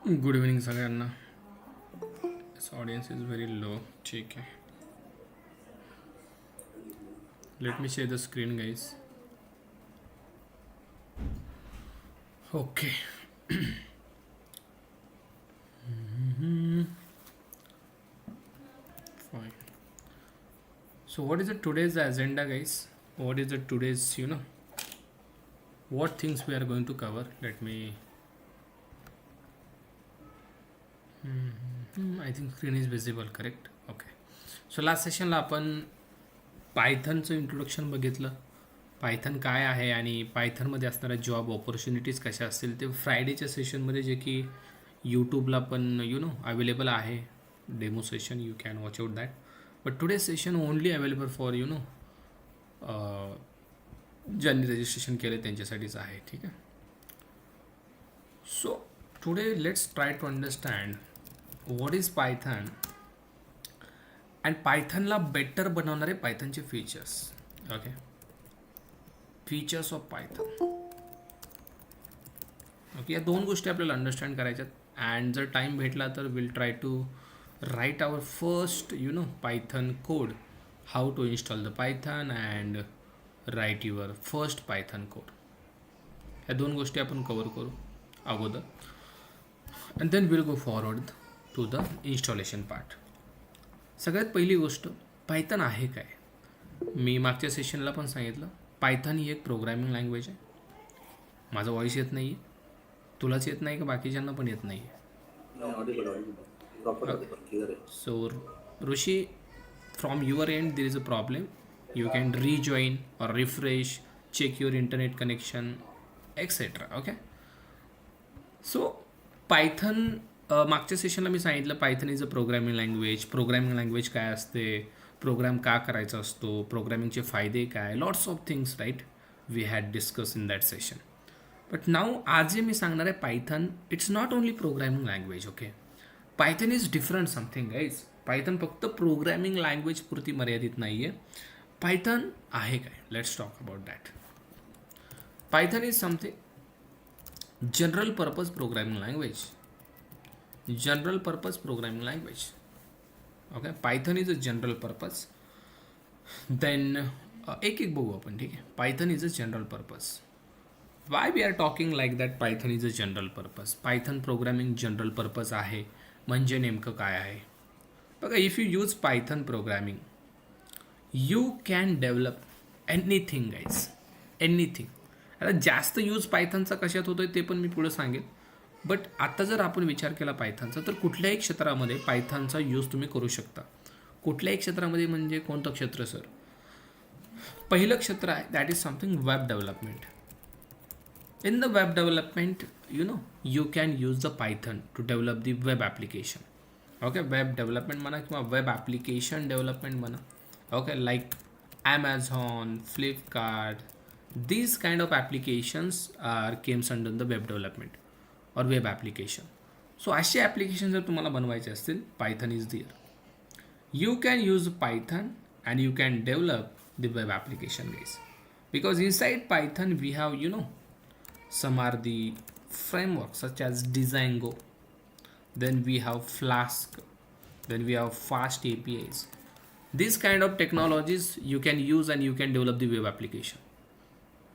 Good evening सगळ्यांना. Audience is very low. ठीक आहे, let me share the screen guys. Okay, fine. So what is the today's agenda, guys? What is the today's, what things we are going to cover? Let me, I think screen is visible, correct? Okay. So last sessionला आपण पायथनचं introduction बघितलं. Python काय आहे आणि पायथनमध्ये असणाऱ्या job opportunities कशा असतील ते फ्रायडेच्या सेशनमध्ये, जे की यूट्यूबला पण अवेलेबल आहे demo session. You can watch out that. But today session only available for ज्यांनी रजिस्ट्रेशन केलं त्यांच्यासाठीच आहे. ठीक आहे. So today let's try to understand what is Python and पायथनला बेटर बनवणारे पायथनचे features. Okay, features of Python. Okay, या दोन गोष्टी आपल्याला अंडरस्टँड करायच्यात. अँड जर टाईम भेटला तर will try to write our first Python code, how to install the Python and write your first Python code. या दोन गोष्टी आपण कवर करू अगोदर, and then we'll go forward to the installation part. सगळ्यात पहिली गोष्ट, पायथन आहे काय? मी मागच्या सेशनला पण सांगितलं, पायथन ही एक प्रोग्रामिंग लँग्वेज आहे. माझा व्हॉइस येत नाही आहे, तुलाच येत नाही का बाकीच्यांना पण येत नाही आहे? So Rushi, from your end there is a problem. You can rejoin or refresh, check your internet connection, etc. Okay. So Python, मागच्या सेशनला मी सांगितलं Python is a programming language. Programming language काय असते, प्रोग्राम का करायचा असतो, प्रोग्रामिंगचे फायदे काय, lots of things, right, we had discuss in that session. But now आज जे मी सांगणार आहे Python, it's not only programming language. Okay, Python is different something guys. Python फक्त प्रोग्रॅमिंग लँग्वेज पुरती मर्यादित नाही आहे. पायथन आहे काय? Let's talk about that. Python is something general purpose programming language. General purpose programming language. Okay, Python is a general purpose. Then एक एक बघू आपण. ठीक आहे, Python is a general purpose. Why we are talking like that Python is a general purpose? Python programming general purpose आहे म्हणजे नेमकं काय आहे बघा. If you use Python programming, you can develop anything guys, anything. आता जास्त use पायथनचा कशात होतोय ते पण मी पुढे सांगेन. बट आता जर आपण विचार केला पायथनचा, तर कुठल्याही क्षेत्रामध्ये पायथनचा यूज तुम्ही करू शकता. कुठल्याही क्षेत्रामध्ये म्हणजे कोणतं क्षेत्र सर? पहिलं क्षेत्र आहे that is something web development. In the web development, you can use the Python to develop the web application. Okay, web development म्हणा किंवा web application development म्हणा. Okay, like Amazon, Flipkart, these kind of applications comes under the web development or web application. So असे applications जर तुम्हाला बनवायचे असतील, Python is there. You can use Python and you can develop the web application, guys. Because inside Python we have some are the frameworks such as Django, then we have Flask, then we have fast APIs. These kind of technologies you can use and you can develop the web application.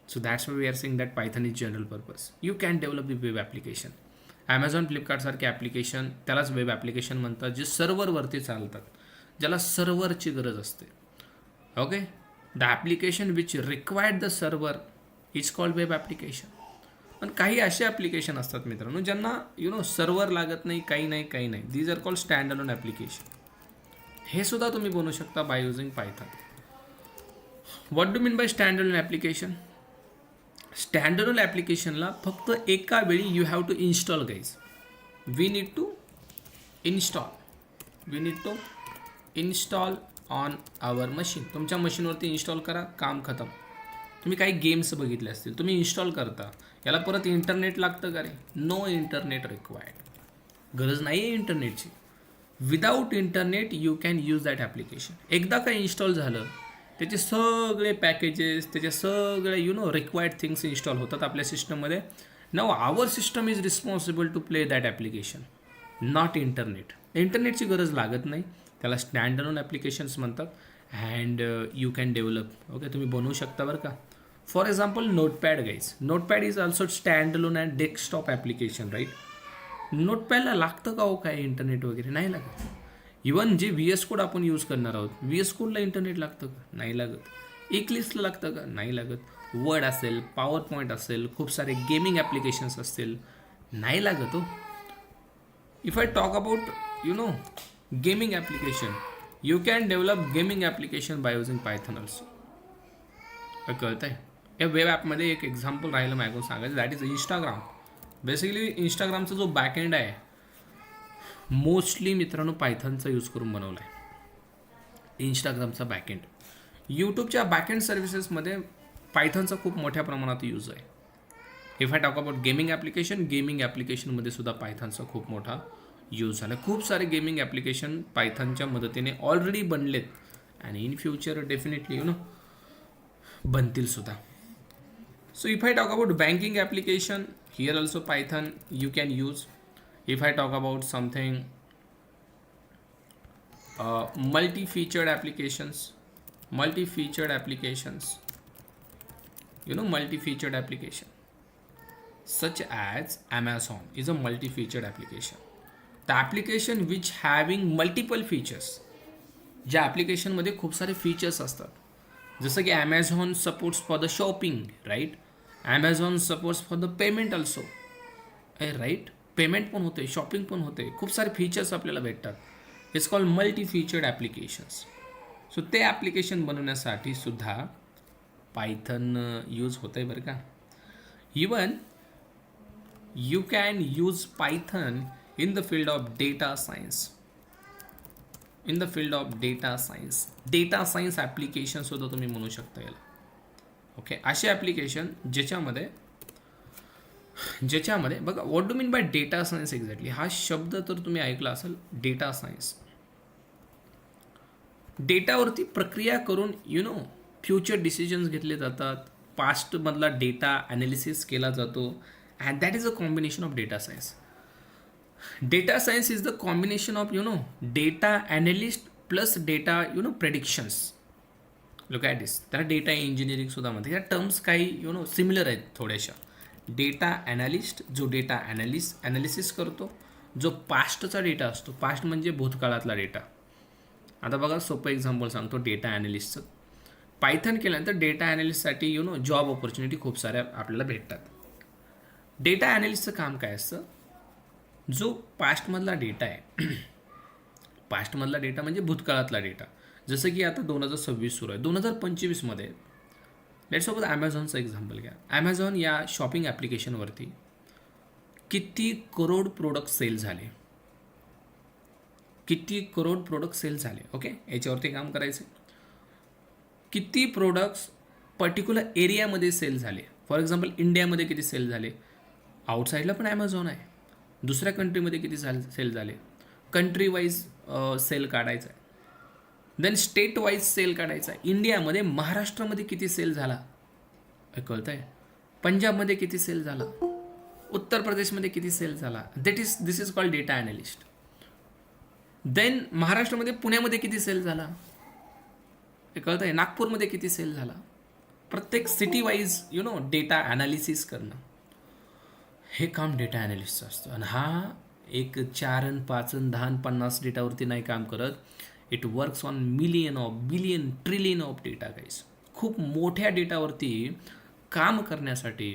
So that's why we are saying that Python is general purpose. You can develop the web application. Amazon, Flipkart सारखे application त्यालाच web application म्हणतात, जे सर्व्हरवरती चालतात, ज्याला सर्व्हरची गरज असते. Okay, the application which required the server is called web application. पण काही असे ॲप्लिकेशन असतात मित्रांनो ज्यांना सर्व्हर लागत नाही, काही नाही. These are called stand alone application. हे सुद्धा तुम्ही बनवू शकता by using Python. What do mean by stand alone application? Stand alone ॲप्लिकेशनला फक्त एका वेळी you have to install guys. We need to install on our machine. तुमच्या मशीनवरती इन्स्टॉल करा, काम खतम. तुम्ही काही गेम्स बघितले असतील, तुम्ही इन्स्टॉल करता, याला परत इंटरनेट लागतं का रे? No internet required. गरज नाही आहे इंटरनेटची. Without internet you can use that application. एकदा का इन्स्टॉल झालं, त्याचे सगळे पॅकेजेस, त्याचे सगळे रिक्वायर्ड थिंग्स इन्स्टॉल होतात आपल्या सिस्टममध्ये. Now our system is responsible to play that application, not internet. इंटरनेटची गरज लागत नाही, त्याला स्टँड अलोन ॲप्लिकेशन्स म्हणतात. And you can develop. Okay, तुम्ही बनवू शकता बरं का. For example notepad guys. Notepad is also stand alone and desktop application, right. नोटपॅडला लागतं का हो काय इंटरनेट वगैरे? नाही लागत. इवन जे व्ही एस कोड आपण यूज करणार आहोत, व्ही एस कोडला इंटरनेट लागतं का? नाही लागत. इक्लिप्सला लागतं का? नाही लागत. वर्ड असेल, पॉवर पॉईंट असेल, खूप सारे गेमिंग ॲप्लिकेशन्स असतील, नाही लागत हो. If I talk about gaming application, you can develop gaming application bye using Python also. कळतं आहे? या वेब ॲपमध्ये एक एक्झाम्पल राहिलं माझ्याकडून सांगायचं, दॅट इज इंस्टाग्राम. बेसिकली इंस्टाग्रामचा जो बॅकएंड आहे मोस्टली मित्रांनो पायथनचा यूज करून बनवला आहे इंस्टाग्रामचा बॅकएंड. यूट्यूबच्या बॅकएंड सर्व्हिसेसमध्ये पायथनचा खूप मोठ्या प्रमाणात यूज आहे. If I talk about gaming ॲप्लिकेशनमध्ये सुद्धा पायथनचा खूप मोठा यूज झाला. खूप सारे गेमिंग ॲप्लिकेशन पायथनच्या मदतीने ऑलरेडी बनलेत आणि इन फ्युचर डेफिनेटली बनतील सुद्धा. So if I talk about banking application, here also Python you can use. If I talk about something multi-featured applications, multi-featured application such as Amazon is a multi-featured application. The application which having multiple features, ज्या ॲप्लिकेशनमध्ये खूप सारे features असतात, जसं की Amazon supports for the shopping, right? Amazon supports for the payment also, right. Payment पण होते, shopping पण होते, खूप सारे फीचर्स आपल्याला भेटतात. It's called multi featured applications. So ते ॲप्लिकेशन बनवण्यासाठी सुद्धा पायथन यूज होतं आहे बरं का. Even you can use Python in the field of data science. Data science application सुद्धा तुम्ही म्हणू शकता याला. ओके, असे ॲप्लिकेशन ज्याच्यामध्ये बघा, what do mean bye data science exactly. हा शब्द तर तुम्ही ऐकला असेल, डेटा सायन्स. डेटावरती प्रक्रिया करून फ्युचर डिसिजन्स घेतले जातात. पास्टमधला डेटा ॲनालिसिस केला जातो, and that is a combination of data science. Data science is the combination of data analyst plus data predictions. Look at this. त्याला डेटा इंजिनिअरिंग सुद्धा म्हणते. या टर्म्स काही सिमिलर आहेत थोड्याशा. डेटा ॲनालिस्ट जो डेटा ॲनालिसिस करतो, जो पास्टचा डेटा असतो, पास्ट म्हणजे भूतकाळातला डेटा. आता बघा सोपं एक्झाम्पल सांगतो डेटा ॲनालिस्टचं. पायथन केल्यानंतर डेटा ॲनालिस्टसाठी जॉब ऑपॉर्च्युनिटी खूप साऱ्या आपल्याला भेटतात. डेटा ॲनालिस्टचं काम काय असतं, जो पास्टमधला डेटा आहे, पास्टमधला डेटा म्हणजे भूतकाळातला डेटा. जसं की आता 2026 सुरू आहे, 2025मध्ये लेट्स सपोज ॲमेझॉनचं एक्झाम्पल घ्या. ॲमेझॉन या शॉपिंग ॲप्लिकेशनवरती किती करोड प्रोडक्ट सेल झाले, ओके, याच्यावरती काम करायचं. किती प्रोडक्ट्स पर्टिक्युलर एरियामध्ये सेल झाले. फॉर एक्झाम्पल इंडियामध्ये किती सेल झाले, आउटसाईडला पण ॲमेझॉन आहे, दुसऱ्या कंट्रीमध्ये किती सेल झाले, कंट्री वाईज सेल काढायचा आहे. देन स्टेट वाईज सेल काढायचा आहे. इंडियामध्ये महाराष्ट्रामध्ये किती सेल झाला कळतं आहे, पंजाबमध्ये किती सेल झाला, उत्तर प्रदेशमध्ये किती सेल झाला. This is called data analyst. Then महाराष्ट्रामध्ये पुण्यामध्ये किती सेल झाला हे कळतं आहे, नागपूरमध्ये किती सेल झाला. प्रत्येक सिटी वाईज डेटा ॲनालिसिस करणं, हे काम डेटा ॲनालिस्टचं असतं. आणि हा एक 4 अन् 5 अन् 10 अन् 50 डेटावरती नाही काम करत. It works on million of billion trillion of data guys. खूप मोठ्या डेटावरती काम करण्यासाठी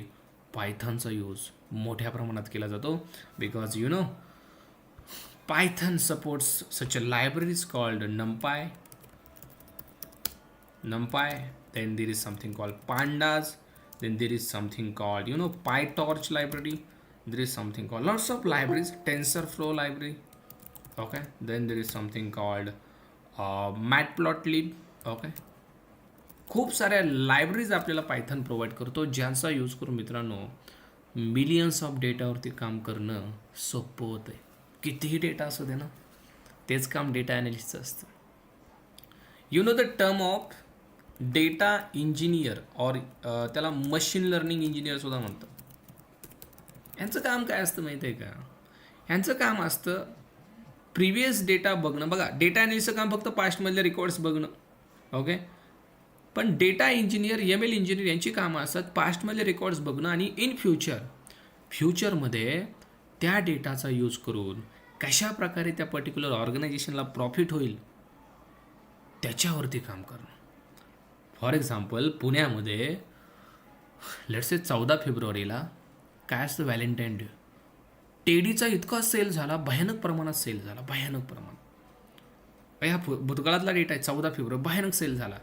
पायथनचा यूज मोठ्या प्रमाणात केला जातो. Because Python supports such a libraries called numpy, then there is something called pandas, then there is something called pytorch library, there is something called lots of libraries, tensorflow library, okay, then there is something called matplotlib, okay. खूप साऱ्या libraries आपल्याला Python provide करतो, ज्यांचा use करून मित्रांनो millions of डेटावरती काम करणं सोपं होतं आहे. कितीही डेटा असू दे ना, तेच काम डेटा ॲनालिस्टचं असतं. The term of data engineer और त्याला मशीन लर्निंग इंजिनियर सुद्धा म्हणतात. यांचं काम काय असतं माहिती आहे का? यांचं काम असतं प्रिव्हियस डेटा बघणं. बघा, डेटा अनालिसिसचं काम फक्त पास्टमधले रेकॉर्ड्स बघणं. ओके, पण डेटा इंजिनियर, एम-एल इंजिनियर यांची कामं असतात पास्टमधले रेकॉर्ड्स बघणं आणि इन फ्युचरमध्ये त्या डेटाचा यूज करून कशा प्रकारे त्या पर्टिक्युलर ऑर्गनायझेशनला प्रॉफिट होईल त्याच्यावरती काम करणं. फॉर एक्झाम्पल, पुण्यामध्ये लेट्स से 14 फेब्रुवारीला काय असतं, व्हॅलेंटाईन डे. टेडीचा इतका सेल झाला, भयानक प्रमाणात सेल झाला, भयानक प्रमाणात. ह्या भूतकाळातला डेटा आहे, 14 फेब्रुवारी भयानक सेल झाला.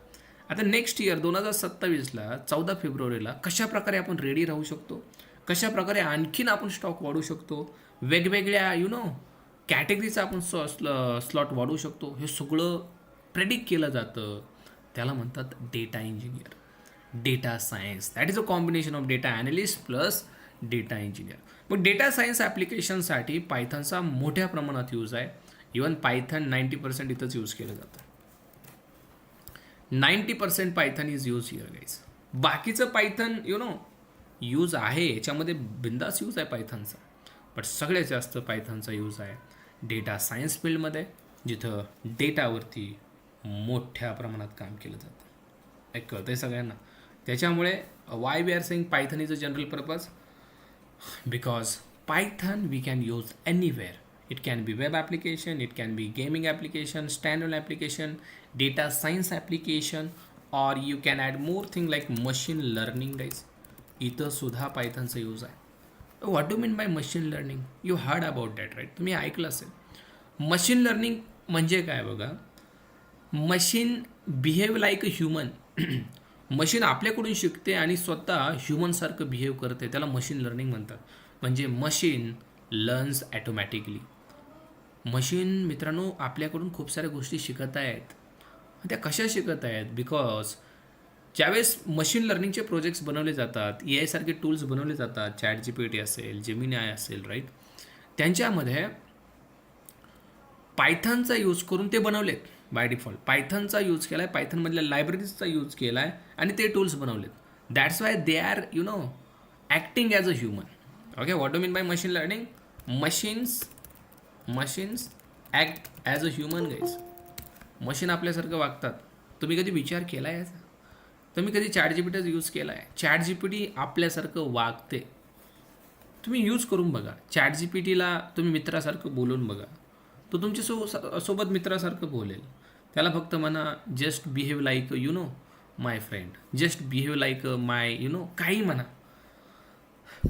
आता नेक्स्ट इयर 2027ला 14 फेब्रुवारीला कशा प्रकारे आपण रेडी राहू शकतो, कशा प्रकारे आणखीन आपण स्टॉक वाढवू शकतो, वेगवेगळ्या कॅटेगरीचा आपण स्लॉट वाढवू शकतो, हे सगळं प्रेडिक्ट केलं जातं. त्याला म्हणतात data engineer, data science. That is a combination of data analyst plus data engineer. मग डेटा सायन्स ॲप्लिकेशनसाठी पायथनचा मोठ्या प्रमाणात यूज आहे. इवन पायथन 90% इथंच यूज केलं जातं. 90% Python is use here guys. बाकीचं पायथन यूज आहे, याच्यामध्ये बिंदास यूज आहे पायथनचा, बट सगळ्यात जास्त पायथनचा यूज आहे डेटा सायन्स फील्डमध्ये, जिथं डेटावरती मोठ्या प्रमाणात काम केलं जातं. एक कळतं आहे सगळ्यांना. त्याच्यामुळे why we are saying Python is a general purpose, because Python we can use anywhere. It can be web application, it can be gaming application, standalone application, data science application, or you can add more thing like machine learning guys. इथं सुद्धा पायथनचा use आहे. What do mean by machine learning? You heard about that right? तुम्ही ऐकलं असेल. Machine learning म्हणजे काय बघा, machine behave like a human. Machine आपल्याकडून शिकते आणि स्वतः ह्युमनसारखं बिहेव करते, त्याला मशीन लर्निंग म्हणतात. म्हणजे मशीन लर्न्स ॲटोमॅटिकली. मशीन मित्रांनो आपल्याकडून खूप साऱ्या गोष्टी शिकत आहेत. त्या कशा शिकत आहेत? बिकॉज ज्यावेळेस मशीन लर्निंगचे प्रोजेक्ट्स बनवले जातात, AI सारखे टूल्स बनवले जातात, ChatGPT असेल, जेमिनी असेल, राईट, त्यांच्यामध्ये पायथनचा यूज करून ते बनवलेत. बाय डिफॉल्ट पायथनचा यूज केला आहे, पायथनमधल्या लायब्ररीजचा यूज केला आहे आणि ते टूल्स बनवलेत. That's why they are acting as a human. Okay, what do mean by machine learning? Machines act as a human guys. Machine आपल्यासारखं वागतात. तुम्ही कधी विचार केला आहे याचा? तुम्ही कधी ChatGPTचा यूज केला आहे? ChatGPT आपल्यासारखं वागते. तुम्ही यूज करून बघा. ChatGPTला तुम्ही मित्रासारखं बोलून बघा, तो तुमच्या सोबत मित्रासारखं बोलेल. त्याला फक्त म्हणा जस्ट बिहेव लाईक माय फ्रेंड, जस्ट बिहेव लाईक माय काही म्हणा,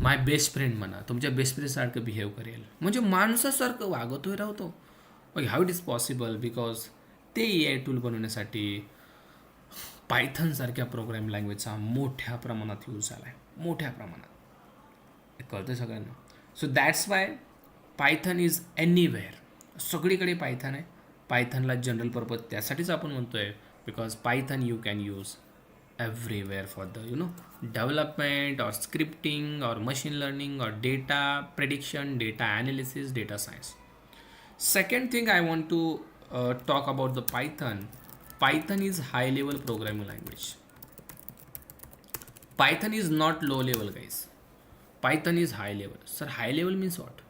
माय बेस्ट फ्रेंड म्हणा, तुमच्या बेस्ट फ्रेंडसारखं बिहेव करेल. म्हणजे माणसासारखं वागतोय राहतो. How it is possible? Because ते AI टूल बनवण्यासाठी पायथनसारख्या प्रोग्रामिंग लँग्वेजचा मोठ्या प्रमाणात यूज झाला आहे, मोठ्या प्रमाणात. कळतं सगळ्यांना. So that's why Python is anywhere. सगळीकडे पायथन आहे. पायथनला जनरल पर्पज त्यासाठीच आपण म्हणतो आहे, because Python you can use everywhere for the development or scripting or machine learning or data prediction, data analysis, data science. Second thing I want to talk about the Python is high level programming language. Python is not low level guys. Python is high level. Sir, high level means what?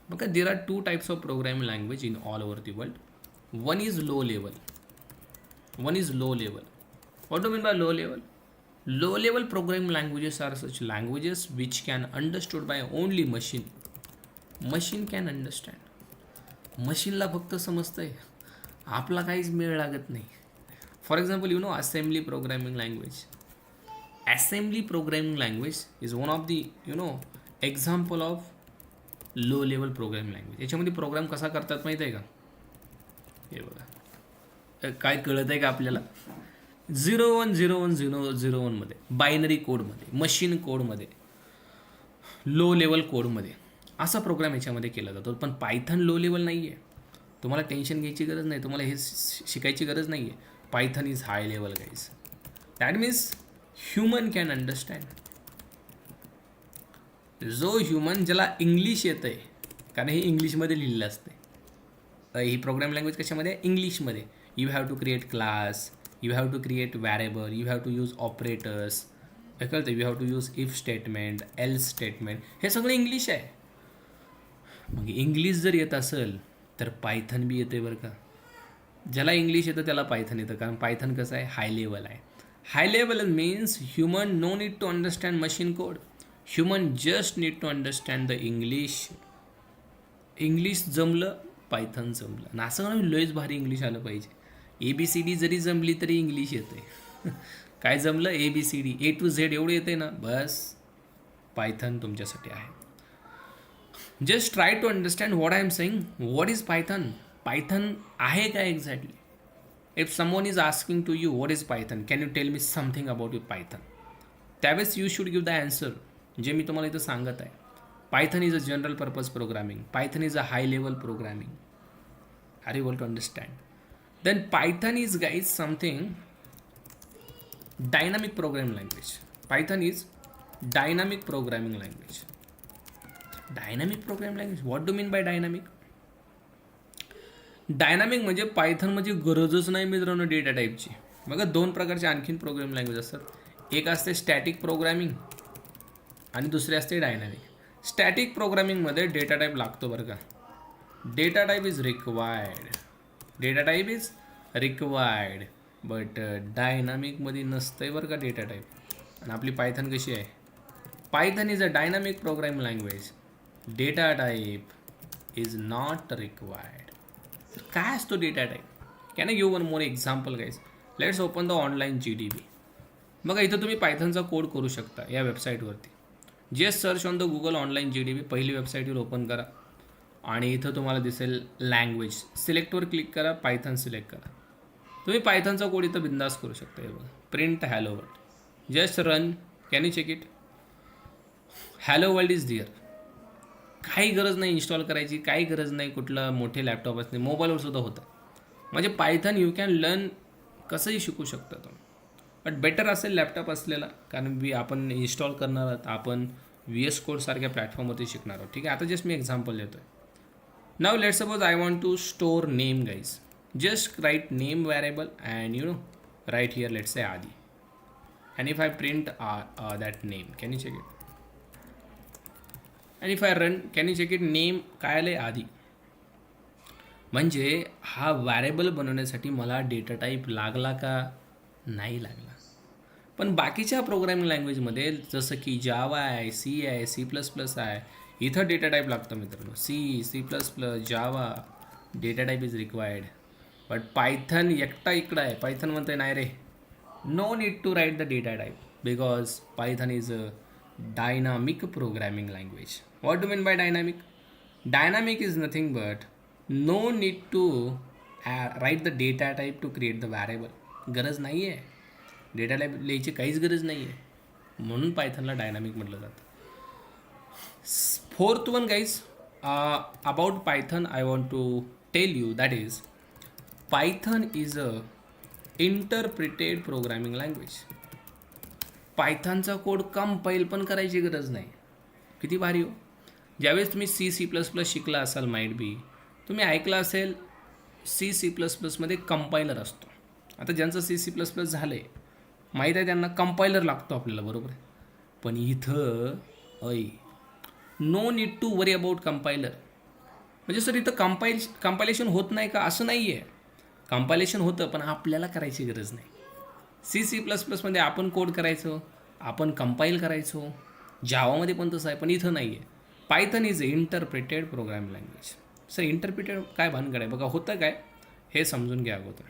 Because there are two types of programming language in all over the world. One is low level. What do you mean by low level? Low level programming languages are such languages which can understood by only machine. Machine can understand. मशीनला फक्त समजतंय, आपला काहीच मेळ लागत नाही. For example assembly programming language. Assembly programming language is one of the example of low level programming language. याच्यामध्ये programme कसा करतात माहीत आहे का? हे बघा, काय कळत आहे का आपल्याला? 010101 मध्ये बायनरी कोडमध्ये, मशीन कोडमध्ये, लो लेवल कोडमध्ये असा प्रोग्राम याच्यामध्ये केला जातो. पण पायथन लो लेवल नाही आहे. तुम्हाला टेन्शन घ्यायची गरज नाही, तुम्हाला हे शिकायची गरज नाही आहे. Python is high level guys. That means human can understand. जो ह्युमन ज्याला इंग्लिश येतं आहे, कारण हे इंग्लिशमध्ये लिहिलेलं असते. ही प्रोग्राम लँग्वेज कशामध्ये? इंग्लिशमध्ये. You have to create class, you have to create variable, you have to use operators, हे कळतं. You have to use if statement, else statement, हे सगळं इंग्लिश आहे. मग इंग्लिश जर येत असेल तर पायथन बी येते बरं का. ज्याला इंग्लिश येतं त्याला पायथन येतं, कारण पायथन कसं आहे, हाय लेवल आहे. High level means human no need to understand machine code, human just need to understand the English. English जमलं, पायथन जमलं. आणि असं म्हणून लयच भारी इंग्लिश आलं पाहिजे. ABCD जरी जमली तरी इंग्लिश येते. काय जमलं, ABCD A to Z एवढं येते ना, बस पायथन तुमच्यासाठी आहे. Just try to understand what I am saying. What is Python. Python आहे काय exactly. If someone is asking to you what is Python, can you tell me something about you Python, त्यावेळेस you should give the answer जे मी तुम्हाला इथं सांगत आहे. Python is a general purpose programming, Python is a high level programming. Are you able to understand. Then Python is guys something dynamic programming language. Python is dynamic programming language. Dynamic programming language, what do mean bye dynamic. Dynamic म्हणजे Python म्हणजे गरजच नाही मित्रांनो data टाईपची. बघा दोन प्रकारचे आणखीन प्रोग्रामिंग लँग्वेज असतात. एक असते स्टॅटिक प्रोग्रामिंग आणि दुसरे असते डायनामिक. स्टॅटिक प्रोग्रामिंगमध्ये डेटा टाईप लागतो बरं का. Data type is required, data type is required, but डायनामिकमध्ये नसतंय बरं का डेटा टाईप. आणि आपली पायथन कशी आहे, Python is a dynamic programming language, data type is not required. काय असतो data type. Can I give one more example guys. Let's open the online GDB. बघा इथं तुम्ही पायथनचा कोड करू शकता या वेबसाईटवरती. Just search on the Google online GDB. पहिली वेबसाईटवर ओपन करा आणि इथं तुम्हाला दिसेल लँग्वेज. सिलेक्टवर क्लिक करा, पायथन सिलेक्ट करा. तुम्ही पायथनचा कोड इथं बिंदास करू शकता. हे बघा, print hello world. Just run. Can you check it. Hello world is there. काही गरज नाही इन्स्टॉल करायची, काही गरज नाही कुठलं मोठे लॅपटॉप असणे, मोबाईलवर सुद्धा होतं. म्हणजे पायथन यू कॅन लर्न, कसंही शिकू शकता तुम्ही. बट बेटर असेल लॅपटॉप असलेला, कारण आपण इन्स्टॉल करणार आहोत, आपण VS कोड सारख्या प्लॅटफॉर्मवरती शिकणार आहोत. ठीक आहे. आता जस्ट मी एक्झाम्पल देतो आहे. Now let suppose I want to store name guys. Just write name variable and you know write here let's say Aadi. And if I print that name, can you check it. आणि if I run, can you check it. Name काय आलं आहे, आधी. म्हणजे हा variable बनवण्यासाठी मला data type लागला का, नाही लागला. पण बाकीच्या प्रोग्रामिंग लँग्वेजमध्ये जसं की जावा आहे, C आहे, C++ आहे, इथं डेटा टाईप लागतो मित्रांनो. C++, Java, data type is required. But Python एकटा इकडं आहे. पायथन म्हणतंय नाही रे, no need to write the data type, because Python is a dynamic programming language. What do you mean by dynamic? Dynamic is nothing but no need to write the data type to create the variable. गरज नाही आहे, data type लिहायची काहीच गरज नाही आहे, म्हणून पायथनला dynamic म्हटलं जातं. Fourth one guys about Python I want to tell you that is Python is a interpreted programming language. पायथनचा कोड कंपाईल पण करायची गरज नाही. किती भारी हो. ज्यावेळेस तुम्ही C++ शिकला असाल, माईट बी तुम्ही ऐकलं असेल C++मध्ये कंपायलर असतो. आता ज्यांचं C++ झालं आहे माहीत आहे त्यांना कंपायलर लागतो आपल्याला, बरोबर आहे. पण इथं no need to worry about compiler. म्हणजे सर इथं कंपायलेशन होत नाही का, असं नाही आहे. कंपायलेशन होतं पण आपल्याला करायची गरज नाही. C++मध्ये आपण कोड करायचो, आपण कंपाईल करायचो. जावामध्ये पण तसं आहे, पण इथं नाही आहे. Python is interpreted programming language. Sir interpreted काय भानगड आहे. बघा होतं काय हे समजून घ्या अगोदर.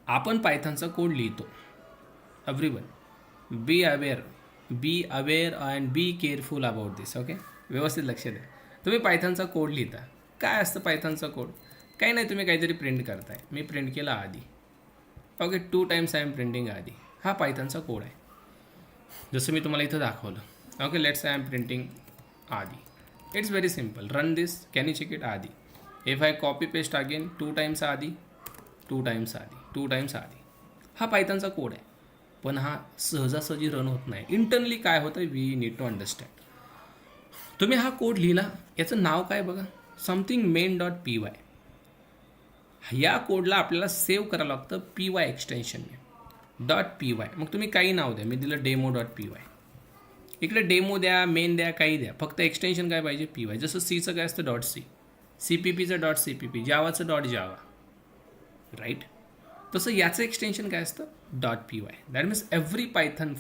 आपण पायथनचा कोड लिहितो. Everyone be aware and be careful about this. Okay, व्यवस्थित लक्ष द्या. तुम्ही पायथनचा कोड लिहिता. काय असतं पायथनचा कोड, काही नाही, तुम्ही काहीतरी प्रिंट करताय. मी प्रिंट केला आधी. Okay, 2 times I am printing आधी. हा पायथनचा कोड आहे, जसं मी तुम्हाला इथं दाखवलं. Okay, let's I am printing Aadhi. It's very simple. Run this. Can you check it Aadhi. If I copy paste again 2 times Aadhi, 2 times Aadhi, 2 times आधी. हा पायथनचा कोड आहे, पण हा सहजासहजी रन होत नाही. इंटरनली काय होतं, वी नीड टू अंडरस्टँड. तुम्ही हा कोड लिहिला, याचं नाव काय बघा, समथिंग main.py. या कोडला आपल्याला सेव्ह करावं लागतं PY एक्सटेन्शनने. .py. मग तुम्ही काही नाव द्या, मी दिलं demo.py. इकडे डेमो द्या, मेन द्या, काही द्या, फक्त एक्सटेन्शन काय पाहिजे, py. जसं सीचं काय असतं .c, CPPचं .cpp, जावाचं .java, राईट. तसं याचं एक्सटेन्शन काय असतं, .py. That means every Python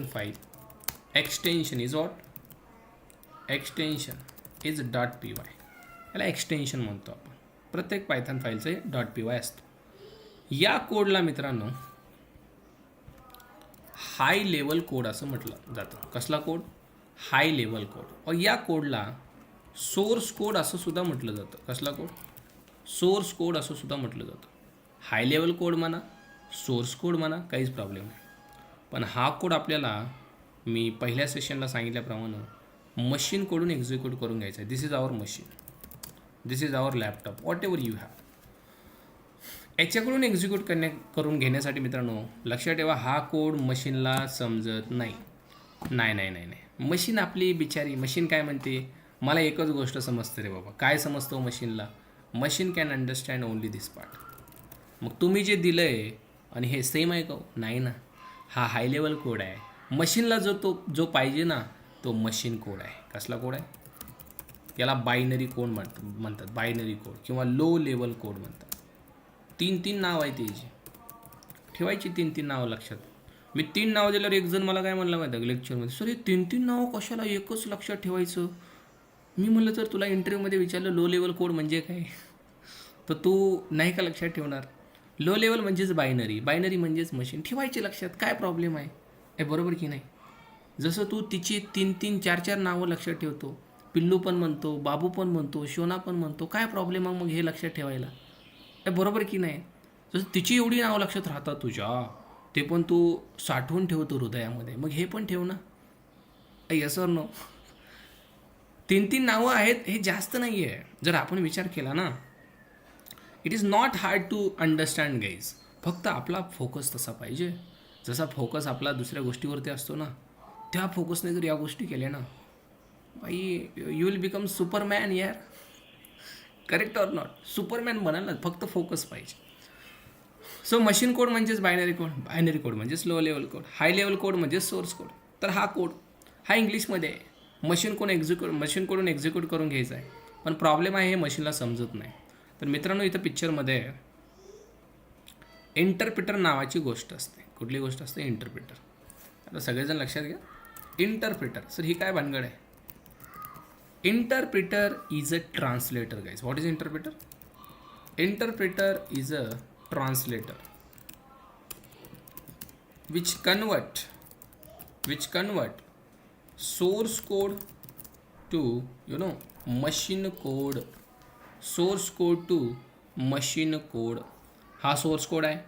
file extension is what, extension is .py. याला एक्सटेन्शन म्हणतो आपण. प्रत्येक पायथन फाईलचं .py असतं. या कोडला मित्रांनो हाय लेवल कोड असं म्हटलं जातं. कसला कोड, हाय लेवल कोड. और या कोडला सोर्स कोड असं सुद्धा म्हटलं जातं. कसला कोड, सोर्स कोड असं सुद्धा म्हटलं जातं. हाय लेवल कोड म्हणा, सोर्स कोड म्हणा, काहीच प्रॉब्लेम नाही. पण हा कोड आपल्याला मी पहिल्या सेशनला सांगितल्याप्रमाणे मशीनकडून एक्झिक्यूट करून घ्यायचा आहे. This is our machine, this is our laptop, whatever you have. याच्याकडून एक्झिक्यूट करून घेण्यासाठी मित्रांनो लक्षात ठेवा, हा कोड मशीनला समजत नाही. मशीन आपली बिचारी, मशीन काय म्हणते, मला एकच गोष्ट समजते रे बाबा. काय समजतो मशीनला, machine can understand only this part. मग तुम्ही जे दिलं आहे आणि हे सेम आहे का, नाही ना. हा हाय लेवल कोड आहे. मशीनला जो पाहिजे ना तो मशीन कोड आहे. कसला कोड आहे, याला बायनरी कोड म्हणतात, बायनरी कोड किंवा लो लेवल कोड म्हणतात. 3 नाव आहे त्याची, ठेवायची 3 नावं लक्षात. मी 3 नावं दिल्यावर एक जण मला काय म्हणलं माहिती आहे लेक्चरमध्ये, सर हे 3 नावं कशाला एकच लक्षात ठेवायचं. मी म्हणलं तर तुला इंटरव्ह्यूमध्ये विचारलं लो लेवल कोड म्हणजे काय, तर तू नाही का लक्षात ठेवणार. लो लेवल म्हणजेच बायनरी, बायनरी म्हणजेच मशीन, ठेवायचे लक्षात, काय प्रॉब्लेम आहे. हे बरोबर की नाही. जसं तू तिची 3 4 नावं लक्षात ठेवतो, पिल्लू पण म्हणतो, बाबू पण म्हणतो, शोना पण म्हणतो, काय प्रॉब्लेम आहे मग हे लक्षात ठेवायला. हे बरोबर की नाही. जसं तिची एवढी नावं लक्षात राहतात तुझ्या, ते पण तू साठवून ठेवतो हृदयामध्ये, मग हे पण ठेव ना. Yes or no. 3 नावं आहेत, हे जास्त नाही आहे. जर आपण विचार केला ना, it is not hard to understand guys. फक्त आपला फोकस तसा पाहिजे. जसा फोकस आपला दुसऱ्या गोष्टीवरती असतो ना, त्या फोकसने जर या गोष्टी केल्या ना, बाई यू विल बिकम सुपरमॅन यार. करेक्ट ऑर नॉट, सुपरमॅन बनायला फक्त फोकस पाहिजे. सो मशीन कोड म्हणजेच बायनरी कोड, बायनरी कोड म्हणजेच low level code, high level code म्हणजेच सोर्स कोड. तर हा कोड हा इंग्लिशमध्ये आहे. मशीनकडून एक्झिक्यूट करून घ्यायचा आहे. पण प्रॉब्लेम आहे हे मशीनला समजत नाही. तर मित्रांनो इथं पिक्चरमध्ये इंटरप्रिटर नावाची गोष्ट असते. कुठली गोष्ट असते, इंटरप्रिटर. आता सगळेजण लक्षात घ्या, इंटरप्रिटर. सर ही काय भानगड आहे. Interpreter is a translator guys. What is interpreter. Interpreter is a translator which convert source code to machine code, source code to machine code. हा सोर्स कोड आहे,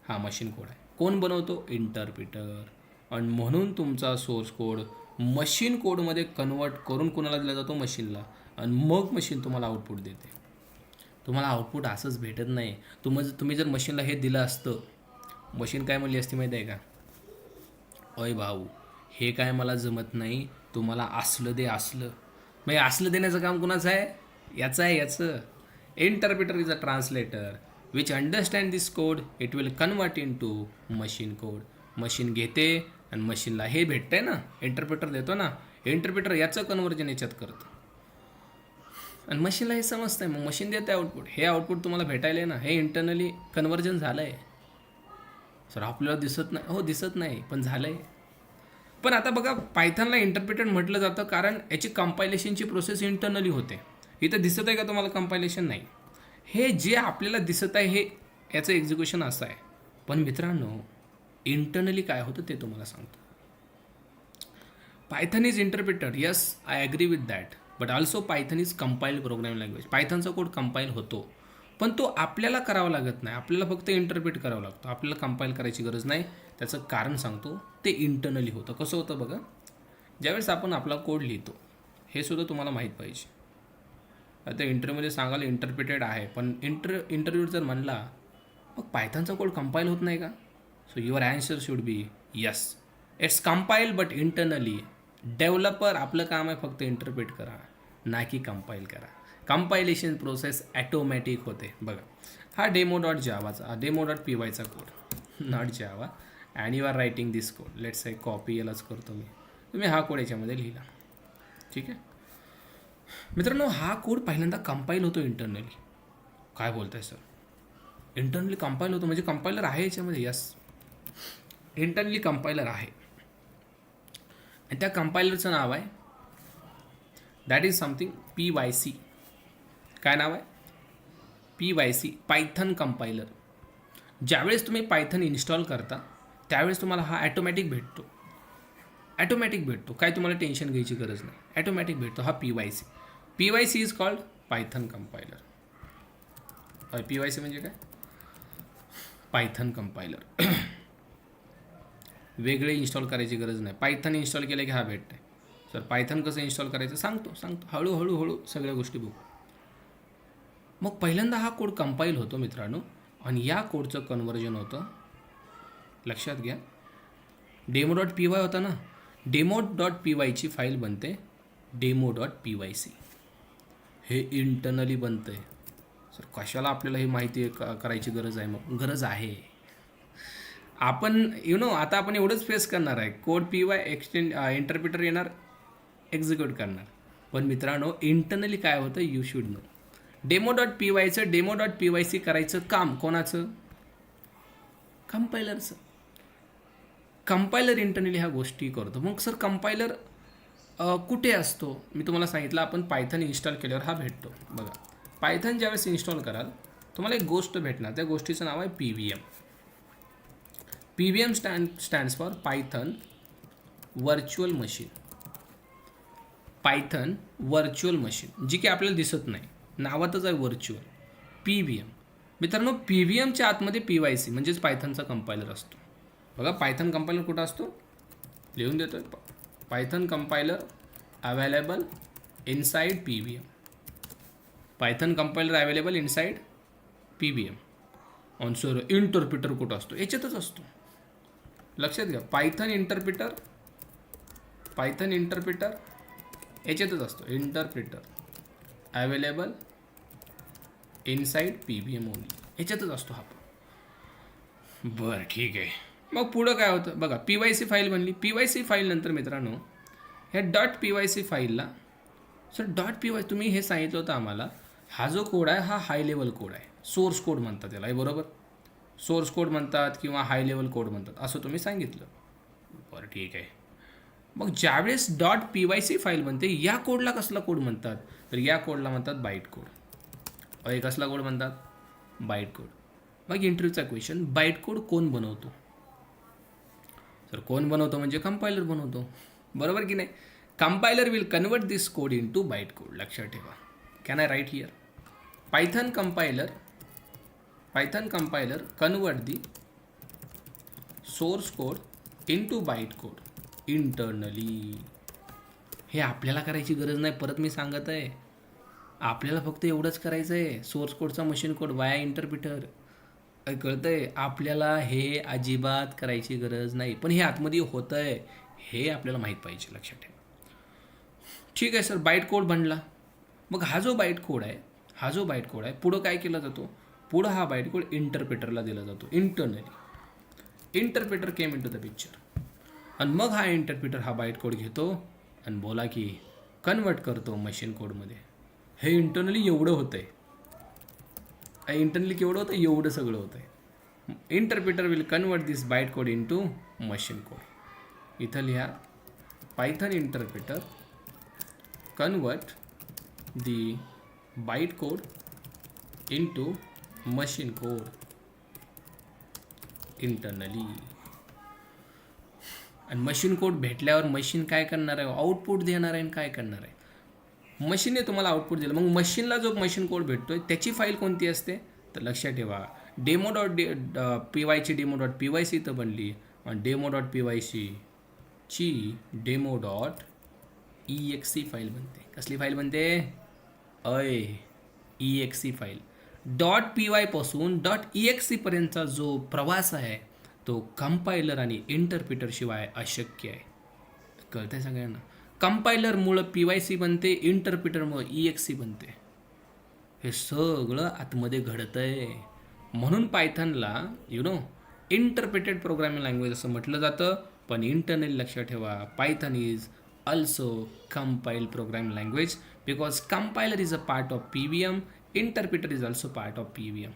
हा मशीन कोड आहे. कोण बनवतो, इंटरप्रिटर. आणि म्हणून तुमचा सोर्स कोड मशीन कोडमध्ये कन्वर्ट करून कोणाला दिला जातो, मशीनला. आणि मग मशीन तुम्हाला आउटपुट देते. तुम्हाला आउटपुट असंच भेटत नाही. तुम्ही जर मशीनला हे दिलं असतं, मशीन काय म्हणली असती माहिती आहे का, अय भाऊ हे काय मला जमत नाही, तुम्हाला असलं दे, असलं. मग असलं देण्याचं काम कुणाचं आहे, याचं आहे, याचं. Interpreter is a translator which understand this code, it will convert into machine code. Machine घेते आणि मशीनला हे भेटतंय ना, इंटरप्रिटर देतो ना, इंटरप्रिटर याचं कन्वर्जन याच्यात करतं आणि मशीनला हे समजतं आहे. मग मशीन देतं आउटपुट. हे आउटपुट तुम्हाला भेटायला आहे ना, हे इंटरनली कन्वर्जन झालं आहे. सर आपल्याला दिसत नाही, हो दिसत नाही, पण झालं आहे. पण आता बघा, पायथनला इंटरप्रिटर म्हटलं जातं कारण याची कंपायलेशनची प्रोसेस इंटरनली होते. इथं दिसत आहे का तुम्हाला कंपायलेशन, नाही. हे जे आपल्याला दिसत आहे हे याचं एक्झिक्युशन असं आहे. पण मित्रांनो इंटरनली काय होतं ते तुम्हाला सांगतो. Python is interpreter, yes I agree with that. But also Python is compiled programming language. पायथनचा कोड कंपाईल होतो, पण तो आपल्याला करावा लागत नाही. आपल्याला फक्त इंटरप्रिट करावं लागतं. आपल्याला कंपाईल करायची गरज नाही. त्याचं कारण सांगतो, ते इंटरनली होतं. कसं होतं बघा, ज्यावेळेस आपण आपला कोड लिहितो, हे सुद्धा तुम्हाला माहीत पाहिजे. आता इंटरव्ह्यूमध्ये सांगायला इंटरप्रिटेड आहे, पण इंटरव्ह्यू जर म्हणला मग पायथनचा कोड कंपाईल होत नाही का. So your answer should be yes, it's compile but internally. Developer आपलं काम आहे फक्त इंटरप्रिट करा, ना की कंपाईल करा. कंपायलेशन प्रोसेस ॲटोमॅटिक होते. बघा हा डेमो डॉट जावाचा डेमो डॉट पी वायचा कोड, not Java, and you are writing this code. Let's say copy यालाच करतो मी, तुम्ही हा कोड याच्यामध्ये लिहिला. ठीक आहे मित्रांनो, हा कोड पहिल्यांदा कंपाईल होतो इंटरनली. काय बोलताय सर, इंटरनली कंपाईल होतो म्हणजे कंपायलर आहे याच्यामध्ये? यस, इंटरनली कंपायलर आहे. आणि त्या कंपायलरचं नाव आहे दॅट इज समथिंग PYC. काय नाव आहे? PYC, Python compiler. ज्यावेळेस तुम्ही पायथन इन्स्टॉल करता त्यावेळेस तुम्हाला हा ॲटोमॅटिक भेटतो. ॲटोमॅटिक भेटतो, काय तुम्हाला टेन्शन घ्यायची गरज नाही, ॲटोमॅटिक भेटतो हा PYC. PYC is called Python compiler. PYC म्हणजे काय? Python compiler. वेगळे इन्स्टॉल करायची गरज नाही, पायथन इन्स्टॉल केलं की हा भेटतं. सर पायथन कसं इन्स्टॉल करायचं सांगतो, हळूहळू सगळ्या गोष्टी बघू. मग पहिल्यांदा हा कोड कंपाईल होतो मित्रांनो, आणि या कोडचं कन्व्हर्जन होतं, लक्षात घ्या, डेमो डॉट पी वाय होता ना, डेमो डॉट पी वायची फाईल बनते डेमो डॉट PYC. हे इंटरनली बनतं आहे. सर कशाला आपल्याला हे माहिती करायची गरज आहे? मग गरज आहे. आपण आता आपण एवढंच फेस करणार आहे, कोड PY एक्सटेंड इंटरप्रिटर येणार, एक्झिक्यूट करणार. पण मित्रांनो इंटरनली काय होतं you should know. Demo dot PYचं डेमो डॉट PYC करायचं काम कोणाचं? कंपायलरचं. कंपायलर इंटरनली ह्या गोष्टी करतो. मग सर कंपायलर कुठे असतो? मी तुम्हाला सांगितलं, आपण पायथन इन्स्टॉल केल्यावर हा भेटतो. बघा पायथन ज्यावेळेस इन्स्टॉल कराल तुम्हाला एक गोष्ट भेटणार, त्या गोष्टीचं नाव आहे PVM. PVM stands for Python virtual machine. Python virtual machine, जी की आपल्याला दिसत नाही, नावातच आहे व्हर्च्युअल. PVM मित्रांनो, PVMच्या आतमध्ये PYC म्हणजेच पायथनचा कंपायलर असतो. बघा पायथन कंपायलर कुठं असतो, लिहून देतोय, Python compiler available inside PVM. Python compiler available inside PVM. On sir interpreter कुठं असतो? याच्यातच असतो, लक्षात घ्या. पायथन इंटरप्रिटर याच्यातच असतो. Interpreter available inside PVM only, याच्यातच असतो हा. बरं ठीक आहे. मग पुढं काय होतं बघा, PYC फाईल बनली. PYC फाईल नंतर मित्रांनो ह्या डॉट PYC फाईलला, सर डॉट PY तुम्ही हे सांगितलं होतं आम्हाला, हा जो कोड आहे हा हाय लेवल कोड आहे, सोर्स कोड म्हणतात त्याला, बरोबर? सोर्स कोड म्हणतात किंवा हाय लेवल कोड म्हणतात असं तुम्ही सांगितलं. बरं ठीक आहे. मग ज्यावेळेस डॉट PYC फाईल बनते या कोडला कसला कोड म्हणतात? तर या कोडला म्हणतात बाईट कोड. कसला कोड म्हणतात? Byte code. मग इंटरव्ह्यूचा क्वेश्चन, बाईट कोड कोण बनवतो? सर कोण बनवतो म्हणजे कंपायलर बनवतो, बरोबर की नाही? Compiler will convert this code into byte code. लक्षात ठेवा. Can I write here? Python compiler convert the source code into byte code internally. हे आपल्याला करायची गरज नाही, परत मी सांगत आहे, आपल्याला फक्त एवढंच करायचं आहे, सोर्स कोडचा मशीन कोड वाया इंटरप्रिटर. कळतंय? आपल्याला हे अजिबात करायची गरज नाही, पण हे आतमध्ये होतं आहे हे आपल्याला माहीत पाहिजे, लक्षात ठेवा. ठीक आहे सर, बाईट कोड बनला. मग हा जो बाईट कोड आहे पुढं काय केला जातो? पुढं हा बाईट कोड इंटरप्रिटरला दिला जातो internally. Interpreter came into the picture, आणि मग हा इंटरप्रिटर हा बाईट कोड घेतो आणि बोला की कन्वर्ट करतो मशीन कोडमध्ये. हे इंटरनली एवढं होतं आहे. इंटरनली केवढं होतं? एवढं सगळं होतं आहे. Interpreter will convert this byte code into machine code. इथं लिहा, Python interpreter convert the byte code into machine code internally. आणि मशीन कोड भेटल्यावर मशीन काय करणार आहे? आउटपुट देणार आहे. आणि काय करणार आहे? मशीनने तुम्हाला आउटपुट दिलं. मग मशीनला जो मशीन कोड भेटतोय त्याची फाईल कोणती असते? तर लक्षात ठेवा, डेमो डॉट PYची डेमो डॉट PYC इथं बनली, आणि डेमो डॉट PYC ची डेमो डॉट EXE फाईल बनते. कसली फाईल बनते? EXE file. डॉट PY पासून डॉट EXE पर्यंतचा जो प्रवास आहे तो कंपायलर आणि इंटरप्रिटर शिवाय अशक्य आहे. कळतंय सगळ्यांना? कंपायलरमुळं PYC बनते, इंटरप्रिटरमुळं EXE बनते. हे सगळं आतमध्ये घडतंय. म्हणून पायथनला इंटरप्रेटेड प्रोग्रामिंग लँग्वेज असं म्हटलं जातं. पण इंटरनली लक्षात ठेवा, Python is also compile programming language because compiler is a part of PVM, interpreter is also part of PVM.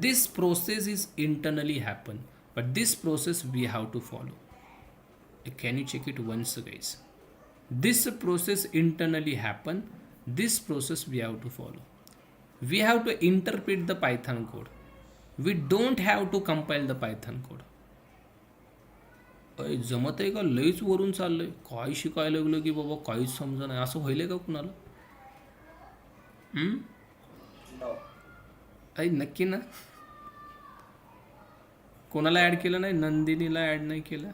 This process is internally happen, but this process we have to follow. Can you check it once, guys? This process internally happen, this process we have to follow. We have to interpret the Python code. We don't have to compile the Python code. जमत आहे का? लईच वरून चाललंय. काय शिकायला लागलं की बाबा काहीच समजा नाही, असं व्हायलंय का कुणाला? नक्की ना? कोणाला ॲड केलं नाही? नंदिनीला ॲड नाही केलं?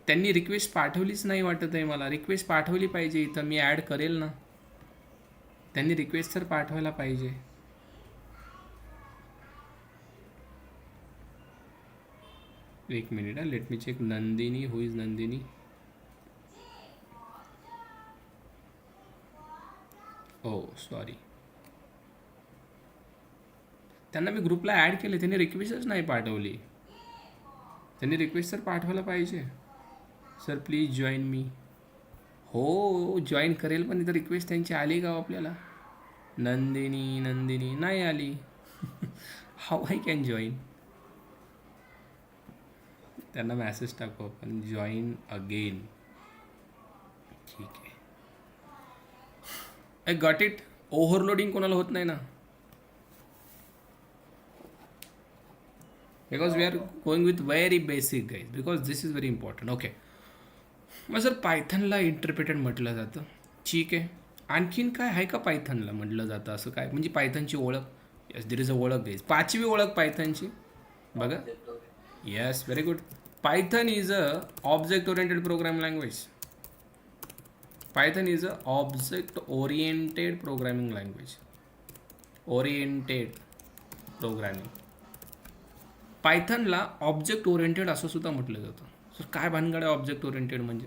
त्यांनी रिक्वेस्ट पाठवलीच नाही वाटत आहे मला. रिक्वेस्ट पाठवली पाहिजे, इथं मी ॲड करेल ना. त्यांनी रिक्वेस्ट तर पाठवायला पाहिजे. एक minute, let me check. Nandini, who is Nandini? Oh sorry, त्यांना मी ग्रुपला ॲड केले, त्यांनी रिक्वेस्टच नाही पाठवली. त्यांनी रिक्वेस्ट तर पाठवायला पाहिजे. सर प्लीज जॉईन मी. हो जॉईन करेल, पण इथं रिक्वेस्ट त्यांची आली का आपल्याला? नंदिनी नाही आली. How I can join? त्यांना मॅसेज टाकू आपण, जॉईन अगेन. ठीक आहे, आय गॉट इट. ओव्हरलोडिंग कोणाला होत नाही ना, because we are going with very basic guys, because this is very important. Okay, मग जर पायथनला इंटरप्रेटेड म्हटलं जातं, ठीक आहे. आणखीन काय आहे का पायथनला म्हटलं जातं असं काय? म्हणजे पायथनची ओळख, यस देर इज अ ओळख गाईज. 5वी ओळख पायथनची बघा. Yes, very good. Python is a object oriented programming language. Python is a object oriented programming language. Oriented programming. पायथनला ऑब्जेक्ट ओरिएंटेड असं सुद्धा म्हटलं जातं. सर काय भानगड आहे ऑब्जेक्ट ओरिएंटेड म्हणजे?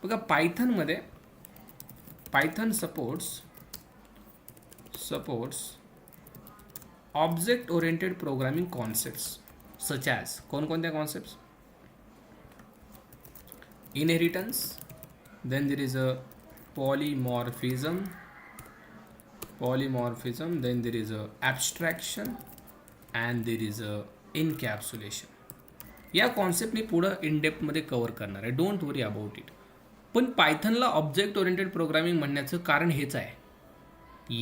बघा, पायथनमध्ये Python supports object oriented programming concepts such as, कोणकोणत्या concepts? Inheritance, then there is a polymorphism, then there is a abstraction, and there is a encapsulation. या कॉन्सेप्ट मी पुढं इन डेप्थमध्ये कव्हर करणार आहे, डोंट वरी अबाउट इट. पण पायथनला object oriented programming म्हणण्याचं कारण हेच आहे,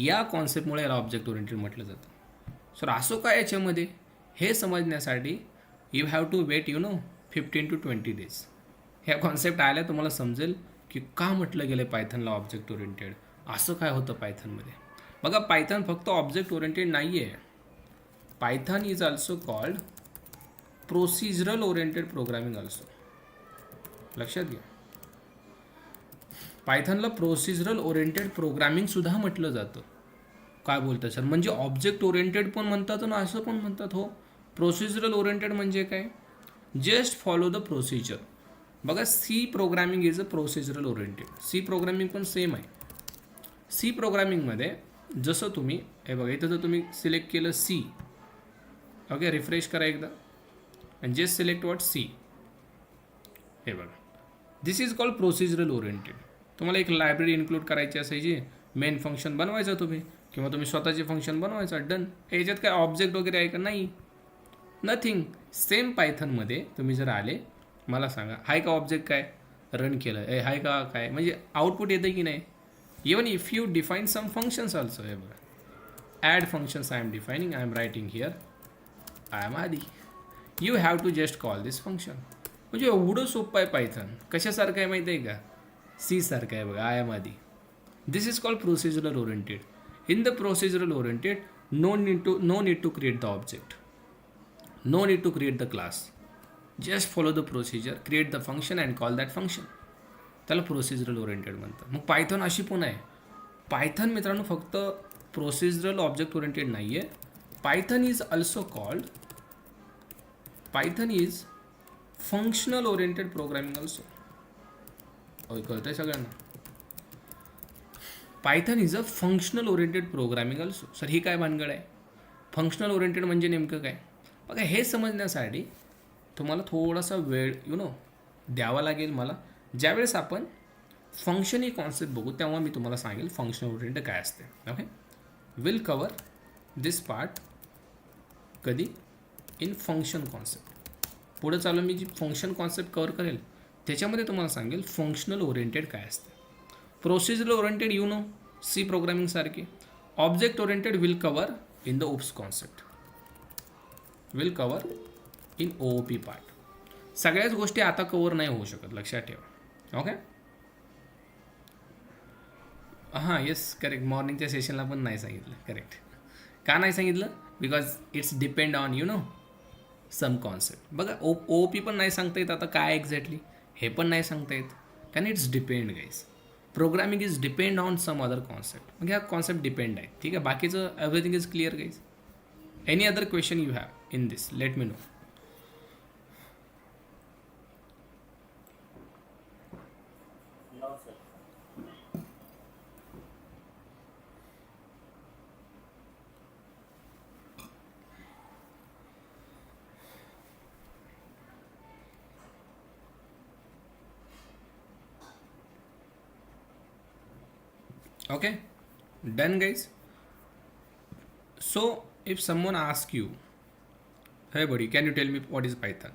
या कॉन्सेप्टमुळे याला ऑब्जेक्ट ओरिएंटेड म्हटलं जातं. सर असं काय याच्यामध्ये? हे समजण्यासाठी you have to wait 15 to 20 days. ह्या कॉन्सेप्ट आल्या तुम्हाला समजेल की का म्हटलं गेलं पायथनला ऑब्जेक्ट ओरिएंटेड. असं काय होतं पायथनमध्ये? बघा, पायथन फक्त ऑब्जेक्ट ओरिएंटेड नाही आहे. Python is also called procedural oriented programming also. लक्षात घ्या, पायथनला प्रोसिजरल ओरिएंटेड प्रोग्रामिंग सुद्धा म्हटलं जातं. काय बोलतं सर? म्हणजे ऑब्जेक्ट ओरिएंटेड पण म्हणतात ना असं पण म्हणतात. हो, प्रोसिजरल ओरिएंटेड म्हणजे काय? Just follow the procedure. बघा, C programming is a procedural oriented. C programming पण सेम आहे. सी प्रोग्रामिंगमध्ये जसं तुम्ही हे बघा, इथं जर तुम्ही सिलेक्ट केलं सी, ओके, रिफ्रेश करा एकदा आणि जस्ट सिलेक्ट वॉट सी. हे बघा, this is called procedural oriented. तुम्हाला एक लायब्ररी इन्क्लूड करायची असायची, मेन फंक्शन बनवायचा तुम्ही, किंवा तुम्ही स्वतःचे फंक्शन बनवायचा, डन. ह्याच्यात काय ऑब्जेक्ट वगैरे आहे का? नाही, नथिंग. सेम पायथनमध्ये तुम्ही जर आले, मला सांगा, हाय का ऑब्जेक्ट? काय रन केलं हाय का? काय म्हणजे आउटपुट येतं की नाही? Even if you define some functions also. हे बघा, add functions I am defining, I am writing here I am आधी. You have to just call this function. म्हणजे एवढं सोपं आहे पायथन. कशासारखं आहे माहिती आहे का? सी सारखं आहे बघा, आय एम आधी. This is called procedural oriented. In the procedural oriented, no need to create the object, no need to create the class. Just follow the procedure, create the function and call that function. त्याला procedural oriented म्हणतात. मग Python अशी पण आहे. Python मित्रांनो फक्त procedural object oriented नाही आहे. Python is also called, Python is functional oriented programming also. कळतंय सगळ्यांना? Python is a functional oriented programming also. Sir ही काय भानगड आहे? फंक्शनल ओरिएंटेड म्हणजे नेमकं काय? बघा, हे समजण्यासाठी तुम्हाला थोडासा वेळ द्यावा लागेल मला. ज्यावेळेस आपण फंक्शन ही कॉन्सेप्ट बघू तेव्हा मी तुम्हाला सांगेल फंक्शनल ओरिएंटेड काय असते. Okay, will cover this part कधी? In function concept. पुढे चालून मी जी फंक्शन कॉन्सेप्ट कवर करेल त्याच्यामध्ये तुम्हाला सांगेल फंक्शनल ओरिएंटेड काय असते. प्रोसिजरल ओरिएंटेड सी प्रोग्रामिंग सारखे. Object oriented will cover in the OOPs concept, will cover in OOP part. सगळ्याच गोष्टी आता कवर नाही होऊ शकत, लक्षात ठेवा. ओके, हां येस करेक्ट. मॉर्निंगच्या सेशनला पण नाही सांगितलं. करेक्ट. का नाही सांगितलं? Because it's depend on some concept. बघा, OOP पण नाही सांगता येत आता काय एक्झॅक्टली, हे पण नाही सांगता येत, कारण it's depend guys. Programming is depend on some other concept. मग ह्या कॉन्सेप्ट डिपेंड आहे. ठीक आहे, बाकीचं everything is clear guys. Any other question you have in this, let me know. Okay, done guys. So if someone asks you, hey buddy, can you tell me what is Python?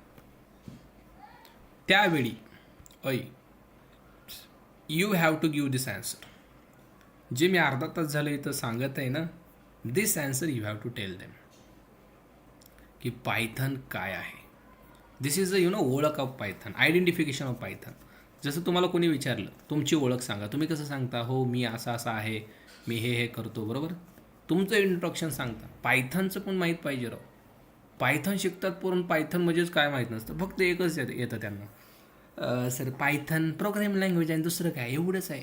त्यावेळी you have to give this answer. जे मी अर्धा तास झालं इथं सांगत आहे ना, this answer you have to tell them की पायथन काय आहे. दिस इज ओळख of Python, identification of Python. जसं तुम्हाला कोणी विचारलं तुमची ओळख सांगा, तुम्ही कसं सांगता? हो मी असं असं आहे, मी हे करतो, बरोबर. तुमचं इंट्रोडक्शन सांगता. पायथनचं पण माहीत पाहिजे राव. पायथन शिकतात पण पायथन म्हणजेच काय माहीत नसतं. फक्त एकच येतं त्यांना, सर पायथन प्रोग्रामिंग लँग्वेज आहे, दुसरं काय एवढंच आहे.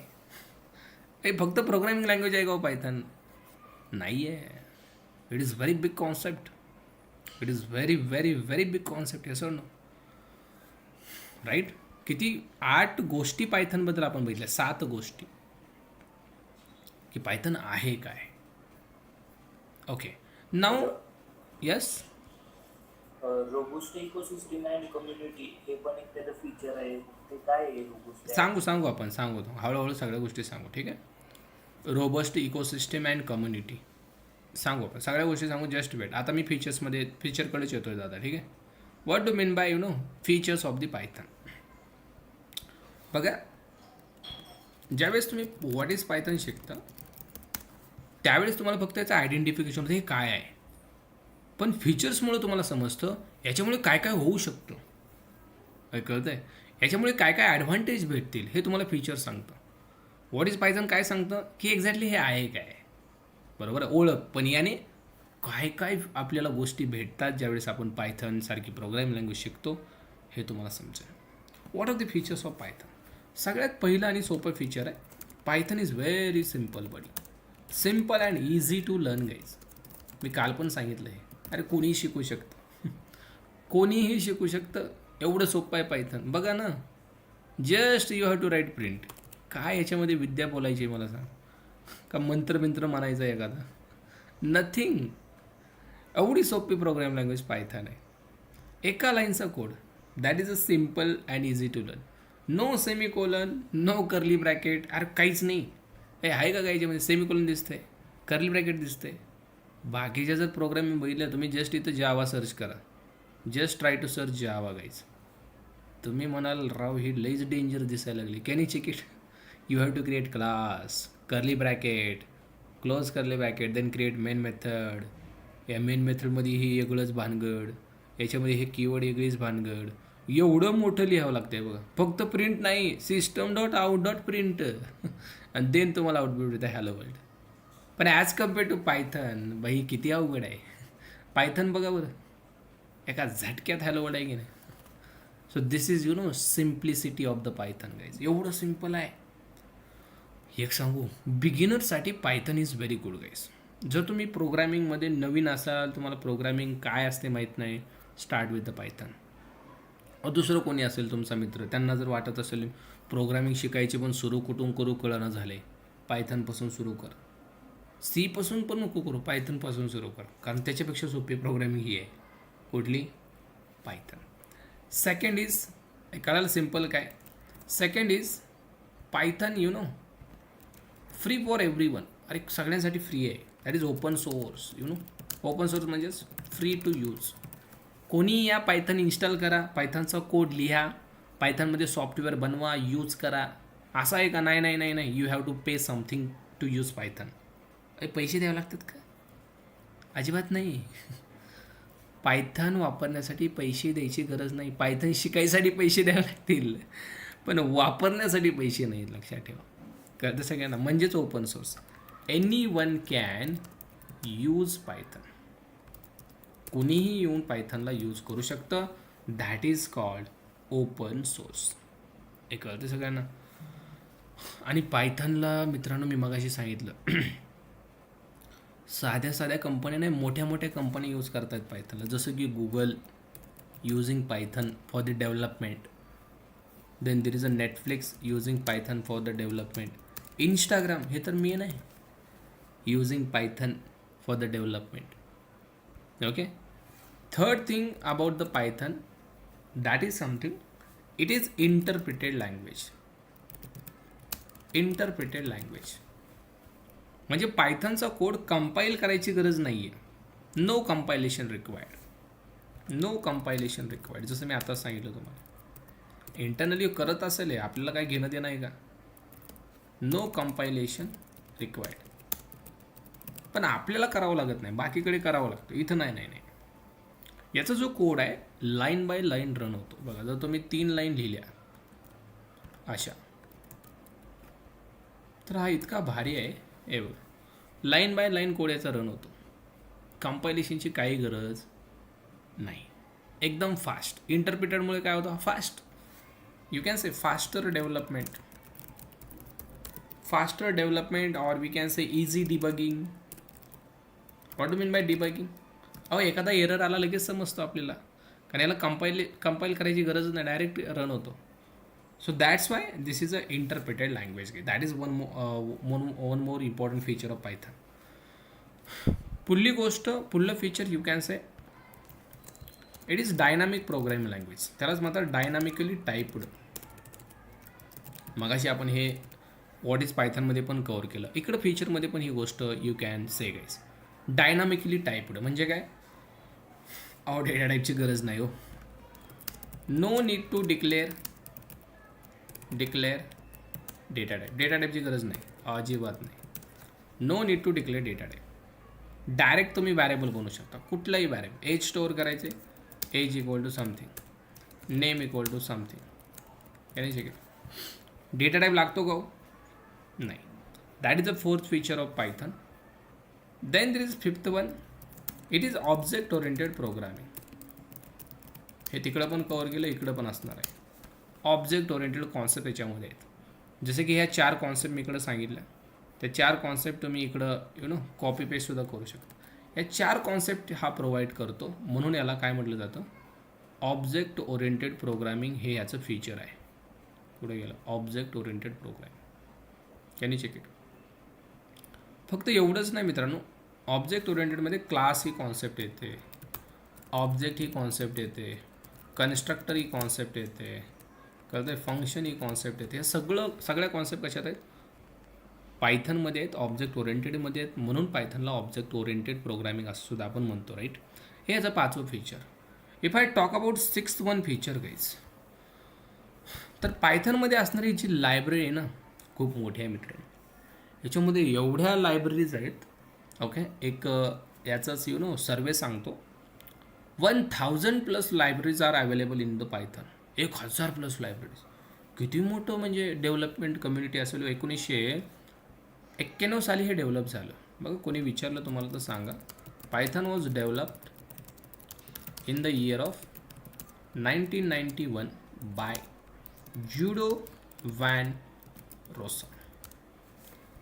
हे फक्त प्रोग्रामिंग लँग्वेज आहे का पायथन? नाही आहे. It is very big concept. It is very very very big concept. हे सर नो राईट. किती 8 गोष्टी पायथनबद्दल आपण बघितल्या, 7 गोष्टी की पायथन आहे काय. Okay, now yes. Robust ecosystem and community हे पण एक त्याचं फीचर आहे. ते काय आहे रोबस्ट? सांगू आपण हळूहळू सगळ्या गोष्टी सांगू. ठीक आहे, रोबस्ट इकोसिस्टम अँड कम्युनिटी सांगू आपण, सगळ्या गोष्टी सांगू. Just wait. आता मी फीचरकडेच येतोय दादा. ठीक आहे, what do mean by features of the Python. बघा, ज्यावेळेस तुम्ही व्हॉट इज पायथन शिकता त्यावेळेस तुम्हाला फक्त याचं आयडेंटिफिकेशन होतं हे काय आहे, पण फीचर्समुळे तुम्हाला समजतं याच्यामुळे काय काय होऊ शकतं. काय कळतं आहे? याच्यामुळे काय काय ॲडव्हान्टेज भेटतील हे तुम्हाला फीचर्स सांगतं. व्हॉट इज पायथन काय सांगतं की एक्झॅक्टली हे आहे काय, बरोबर आहे, ओळख. पण याने काय काय आपल्याला गोष्टी भेटतात ज्यावेळेस आपण पायथन सारखी प्रोग्रामिंग लँग्वेज शिकतो हे तुम्हाला समजेल. What are the features of Python. सगळ्यात पहिलं आणि सोपं फीचर आहे, Python is very simple buddy. Simple and easy to learn guys. मी काल पण सांगितलं आहे, अरे कोणीही शिकू शकतं, कोणीही शिकू शकतं, एवढं सोपं आहे पायथन. बघा ना, just you have to write print. काय याच्यामध्ये विद्या बोलायची मला सांग, का मंत्र म्हणायचं आहे एखादा? नथिंग. एवढी सोपी प्रोग्राम लँग्वेज पायथन आहे. एका लाईनचा code, that is a simple and easy to learn. No semicolon, no curly bracket. अरे काहीच नाही. हे आहे का याच्यामध्ये? सेमिकोलन दिसतंय, कर्ली ब्रॅकेट दिसतंय. बाकीच्या जर प्रोग्रामिंग बघितलं तुम्ही, जस्ट इथं जावा सर्च करा, just try to search Java guys. तुम्ही म्हणाल राव ही लईच डेंजर दिसायला लागली. Can you check it? You have to create class, curly bracket, close curly bracket, then create main method. या मेन मेथडमध्ये ही वेगळंच भानगड, याच्यामध्ये हे कीवर्ड वेगळीच भानगड. एवढं मोठं लिहावं लागतं आहे बघा. फक्त प्रिंट नाही, system.out.print आणि देन तुम्हाला आउटपुट येतं हॅलो वर्ल्ड. पण ॲज कम्पेअर टू पायथन बाई किती अवघड आहे. पायथन बघा बरं, एका झटक्यात हॅलो वर्ल्ड आहे की नाही. So this is simplicity of the Python guys. एवढं सिम्पल आहे. एक सांगू, बिगिनरसाठी Python is very good guys. जर तुम्ही प्रोग्रॅमिंगमध्ये नवीन असाल, तुम्हाला प्रोग्रॅमिंग काय असते माहीत नाही, स्टार्ट विथ द पायथन. दुसरं कोणी असेल तुमचा मित्र, त्यांना जर वाटत असेल प्रोग्रामिंग शिकायची पण सुरू कुठून करू कळणं झाले, पायथनपासून सुरू कर. सीपासून पण नको करू, पायथनपासून सुरू कर, कारण त्याच्यापेक्षा सोपी प्रोग्रामिंग ही आहे. कुठली? पायथन. सेकंड इज, कळालं सिम्पल काय? Second is Python free for every one. अरे सगळ्यांसाठी फ्री आहे. That is open source. Open source म्हणजेच फ्री टू यूज. कोणी या पायथन इन्स्टॉल करा, पायथनचा कोड लिहा, पायथनमध्ये सॉफ्टवेअर बनवा, यूज करा. असं आहे का? नाही नाही नाही नाही, you have to pay something to use Python. पैसे द्यावे लागतात का? अजिबात नाही. पायथन वापरण्यासाठी पैसे द्यायची गरज नाही. पायथन शिकायसाठी पैसे द्यावे लागतील, पण वापरण्यासाठी पैसे नाहीत, लक्षात ठेवा. कळतं सगळ्यांना? म्हणजेच open source. Any one can use Python. कुणीही येऊन पायथनला यूज करू शकतं. That is called open source. हे कळतं सगळ्यांना? आणि पायथनला मित्रांनो मी मगाशी सांगितलं साध्या साध्या कंपन्या नाही, मोठ्या मोठ्या कंपन्या यूज करतात पायथनला. जसं की Google using Python for the development. Then there is a Netflix using Python for the development. Instagram हे तर मेन आहे, using Python for the development. Okay. Third thing about the Python, that is something, it is interpreted language. Interpreted language म्हणजे पायथनचा code compile करायची गरज नाही आहे. No compilation required. No compilation required. जसं मी आता सांगितलं तुम्हाला. इंटरनली करत असेल आहे, आपल्याला काय घेणं देणं आहे का? No compilation required. पण आपल्याला करावं लागत नाही, बाकीकडे करावं लागतं. इथं नाही नाही नाही. याचा जो कोड आहे लाईन बाय लाईन रन होतो. बघा, जर तुम्ही 3 लाईन लिहिल्या अशा, तर हा इतका भारी आहे. हे बघ, लाईन बाय लाईन कोड याचा रन होतो. कंपायलेशनची काही गरज नाही. एकदम फास्ट. इंटरप्रिटेडमुळे काय होतं? Fast. You can say faster development. Faster development or we can say easy debugging. What do mean by debugging? एखादा एरर आला लगेच समजतो आपल्याला, कारण याला कंपाईल करायची गरज नाही, डायरेक्ट रन होतो. So that's why this is a interpreted language. That is one more important feature of Python. पुढलं feature you can say it is dynamic programming language. त्यालाच म्हणतात डायनामिकली टाईप्ड. मगाशी आपण हे व्हॉट इज पायथनमध्ये पण कव्हर केलं. इकडं फीचरमध्ये पण ही गोष्ट you can say guys. Dynamically typed म्हणजे काय? डेटा टाईपची गरज नाही हो. No need to declare data type. Data टाईपची गरज नाही, अजिबात नाही. No need to declare data type. Direct तुम्ही व्हॅरिएबल बनवू शकता, कुठलाही व्हॅरिएबल. एज स्टोअर करायचे, age equal to something, name equal to something. याने शिकेल. डेटा टाईप लागतो का हो? नाही. That is the fourth feature of Python. Then there is fifth one, it is object oriented programming. हे तिकडं पण कव्हर केलं, इकडं पण असणार आहे. ऑब्जेक्ट ओरिएंटेड कॉन्सेप्ट याच्यामध्ये आहेत. जसे की ह्या 4 कॉन्सेप्ट मी इकडं सांगितल्या, त्या 4 कॉन्सेप्ट तुम्ही इकडं कॉपी पेस्टसुद्धा करू शकता. या 4 कॉन्सेप्ट हा प्रोव्हाइड करतो, म्हणून याला काय म्हटलं जातं? ऑब्जेक्ट ओरिएंटेड प्रोग्रामिंग हे याचं फीचर आहे. पुढे गेलं object oriented programming. Can you check it? फक्त एवढंच नाही मित्रांनो, ऑब्जेक्ट ओरिएंटेडमध्ये क्लास ही कॉन्सेप्ट येते, ऑब्जेक्ट ही कॉन्सेप्ट येते, कन्स्ट्रक्टर ही कॉन्सेप्ट येते, कळतं? फंक्शन ही कॉन्सेप्ट येते. हे सगळ्या कॉन्सेप्ट कशात आहेत? पायथनमध्ये आहेत, ऑब्जेक्ट ओरिएंटेडमध्ये आहेत. म्हणून पायथनला ऑब्जेक्ट ओरिएंटेड प्रोग्रामिंग असं सुद्धा आपण म्हणतो, राईट? हे याचं 5वं feature. If I talk about 6th one feature guys, तर पायथनमध्ये असणारी जी लायब्ररी आहे ना, खूप मोठी आहे मित्रांनो. याच्यामध्ये एवढ्या लायब्ररीज आहेत. ओके, एक याचाच सर्वे सांगतो. 1000+ libraries are available in the Python. 1000+ libraries. किती मोठं म्हणजे डेव्हलपमेंट कम्युनिटी असेल. 1991 साली हे डेव्हलप झालं. बघा, कोणी विचारलं तुम्हाला तर सांगा. Python was developed in the year of 1991 by Guido van Rossum.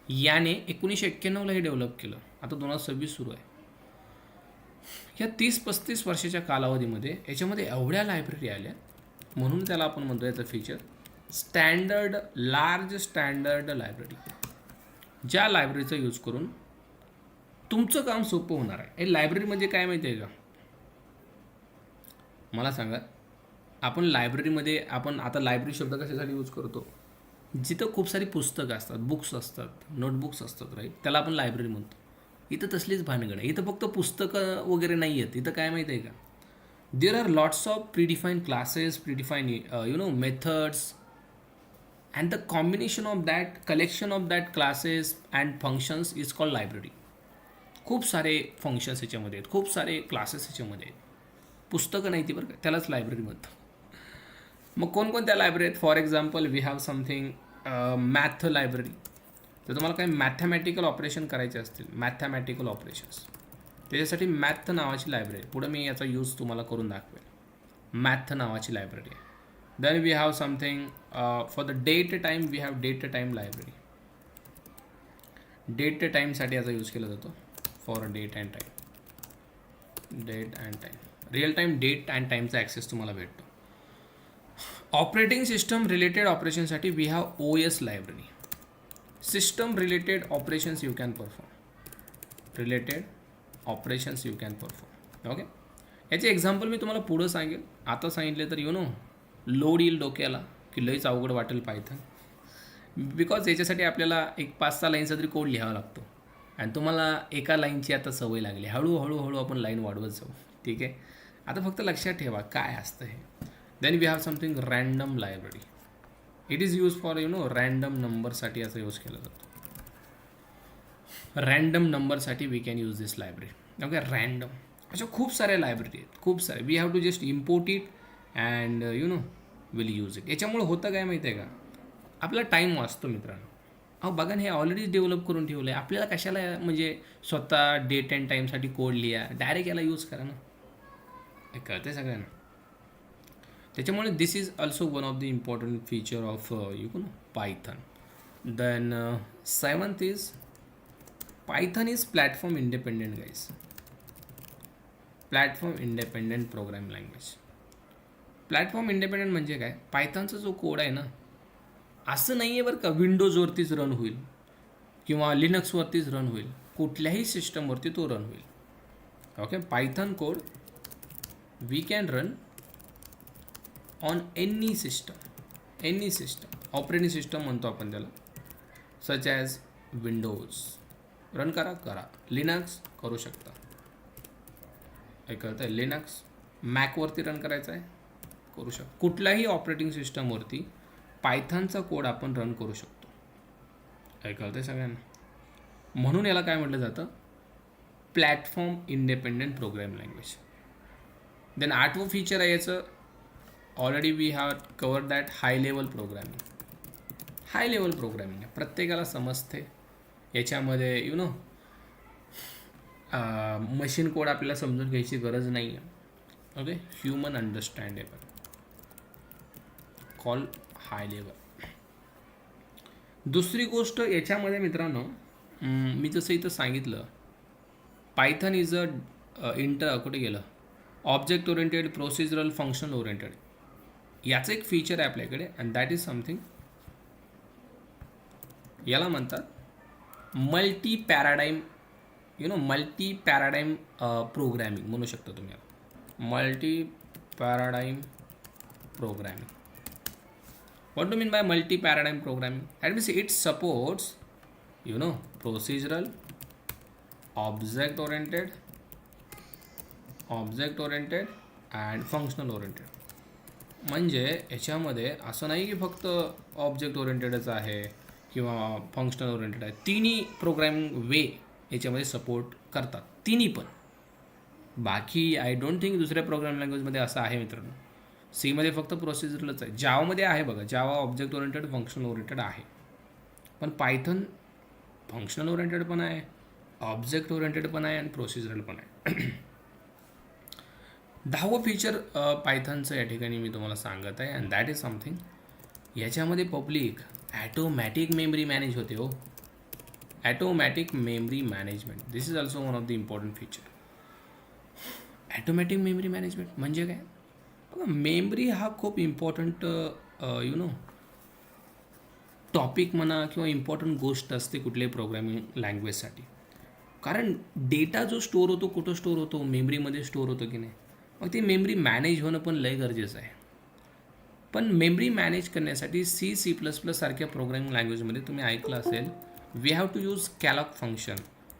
याने 1991ला हे डेव्हलप केलं. आता 2026 सुरू आहे. ह्या 30-35 वर्षाच्या कालावधीमध्ये याच्यामध्ये एवढ्या लायब्ररी आल्या, म्हणून त्याला आपण म्हणतो याचं feature standard, large standard library. ज्या लायब्ररीचा यूज करून तुमचं काम सोपं होणार आहे. हे लायब्ररी म्हणजे काय माहिती आहे का? मला सांगा, आपण लायब्ररीमध्ये आपण आता लायब्ररी शब्द कशासाठी यूज करतो? जिथं खूप सारी पुस्तकं असतात, बुक्स असतात, नोटबुक्स असतात, राईट? त्याला आपण लायब्ररी म्हणतो. इथं तसलीच भानगड आहे. इथं फक्त पुस्तकं वगैरे नाही आहेत. इथं काय माहिती आहे का? There are lots of predefine classes, predefine methods, and the combination of that collection of that classes and functions is called library. खूप सारे फंक्शन्स ह्याच्यामध्ये आहेत, खूप सारे क्लासेस ह्याच्यामध्ये आहेत. पुस्तकं नाही ती बरं का, त्यालाच लायब्ररी म्हणतो. मग कोणकोणत्या लायब्ररी आहेत? For example we have something math library. तर तुम्हाला काही मॅथमॅटिकल ऑपरेशन करायचे असतील, मॅथमॅटिकल ऑपरेशन्स, त्याच्यासाठी मॅथ नावाची लायब्ररी आहे. पुढं मी याचा यूज तुम्हाला करून दाखवेल. मॅथ नावाची लायब्ररी आहे. Then we have something for the date time. We have date time library. Date time साठी याचा यूज केला जातो. For date and time. Date and time. Real time date and timeचा ॲक्सेस तुम्हाला भेटतो. ऑपरेटिंग सिस्टम रिलेटेड ऑपरेशनसाठी we have OS library. System related operations you can perform. Related operations you can perform. Okay, याचे example मी तुम्हाला पुढं सांगेल. आता सांगितले तर लोड येईल डोक्याला की लईच अवघड वाटेल पायथन. बिकॉज याच्यासाठी आपल्याला एक 5-6 लाईनचा तरी कोड लिहावा लागतो आणि तुम्हाला एका लाईनची आता सवय लागली. हळूहळू आपण लाईन वाढवत जाऊ. ठीक आहे, आता फक्त लक्षात ठेवा काय असतं हे. Then we have something random library. It is use for random नंबरसाठी याचा यूज केला जातो. रँडम नंबरसाठी we can use this library. Okay, random अशा खूप साऱ्या लायब्ररी आहेत, खूप सारे. We have to just import it and will use it. याच्यामुळे होतं काय माहिती आहे का? आपला टाईम वाचतो मित्रांनो. अहो बघा ना, हे ऑलरेडी डेव्हलप करून ठेवलं आहे. आपल्याला कशाला म्हणजे स्वतः डेट अँड टाईमसाठी कोड लिहा, डायरेक्ट याला यूज करा ना. हे कळतं आहे सगळ्यांना. त्याच्यामुळे this is also one of the important feature of Python. Then 7th is Python is platform independent guys. Platform independent program language. Platform independent म्हणजे काय? पायथनचा जो कोड आहे ना, असं नाही आहे बरं का विंडोजवरतीच रन होईल किंवा लिनक्सवरतीच रन होईल. कुठल्याही सिस्टमवरती तो रन होईल. Okay, Python code we can run on any system. Operating system म्हणतो आपण त्याला. सच ॲज विंडोज रन करा, लिनक्स करू शकता. हे कळतं आहे? लिनक्स मॅकवरती रन करायचं आहे, करू शकतो. कुठल्याही ऑपरेटिंग सिस्टमवरती पायथनचा कोड आपण रन करू शकतो. हे कळतं आहे सगळ्यांना. म्हणून याला काय म्हटलं जातं? Platform independent program language. Then 8वं फीचर आहे याचं. Already we have cover that high level programming. High level programming प्रत्येकाला समजते. याच्यामध्ये मशीन कोड आपल्याला समजून घ्यायची गरज नाही आहे. Okay, human understandable, call high level. दुसरी गोष्ट याच्यामध्ये मित्रांनो, मी जसं इथं सांगितलं, पायथन इज कुठे गेलं? Object oriented, procedural, functional oriented. याचं एक फीचर आहे आपल्याकडे अँड दॅट इज समथिंग, याला म्हणतात multi paradigm. Multi paradigm programming म्हणू शकता तुम्ही. Multi paradigm programming. What do you mean by multi-paradigm programming? That means it supports, procedural, object-oriented, and functional-oriented. म्हणजे याच्यामध्ये असं नाही की फक्त ऑब्जेक्ट ओरिएंटेडच आहे किंवा फंक्शनल ओरिएंटेड आहे. तिन्ही प्रोग्रॅमिंग वे याच्यामध्ये सपोर्ट करतात, तिन्ही पण. बाकी आय डोंट थिंक दुसऱ्या प्रोग्राम लँग्वेजमध्ये असं आहे मित्रांनो. सीमध्ये फक्त प्रोसिजरलच आहे. जावामध्ये आहे बघा, जावा ऑब्जेक्ट ओरिएंटेड, फंक्शनल ओरिएंटेड आहे. पण पायथन फंक्शनल ओरिएंटेड पण आहे, ऑब्जेक्ट ओरिएंटेड पण आहे आणि प्रोसिजरल पण आहे. 10वं फीचर पायथनचं या ठिकाणी मी तुम्हाला सांगत आहे अँड दॅट इज समथिंग, याच्यामध्ये पब्लिक ॲटोमॅटिक मेमरी मॅनेज होते. हो, automatic memory management. This is also one of the important feature. Automatic memory management म्हणजे काय? बघा, मेमरी हा खूप इम्पॉर्टंट टॉपिक म्हणा किंवा इम्पॉर्टंट गोष्ट असते कुठल्याही प्रोग्रामिंग लँग्वेजसाठी. कारण डेटा जो स्टोअर होतो कुठं स्टोअर होतो, मेमरीमध्ये स्टोअर होतो की नाही. मग ते मेमरी मॅनेज होणं पण लय गरजेचं आहे. पण मेमरी मॅनेज करण्यासाठी C++ सारख्या प्रोग्रामिंग लँग्वेजमध्ये तुम्ही ऐकलं असेल, we have to use calloc function,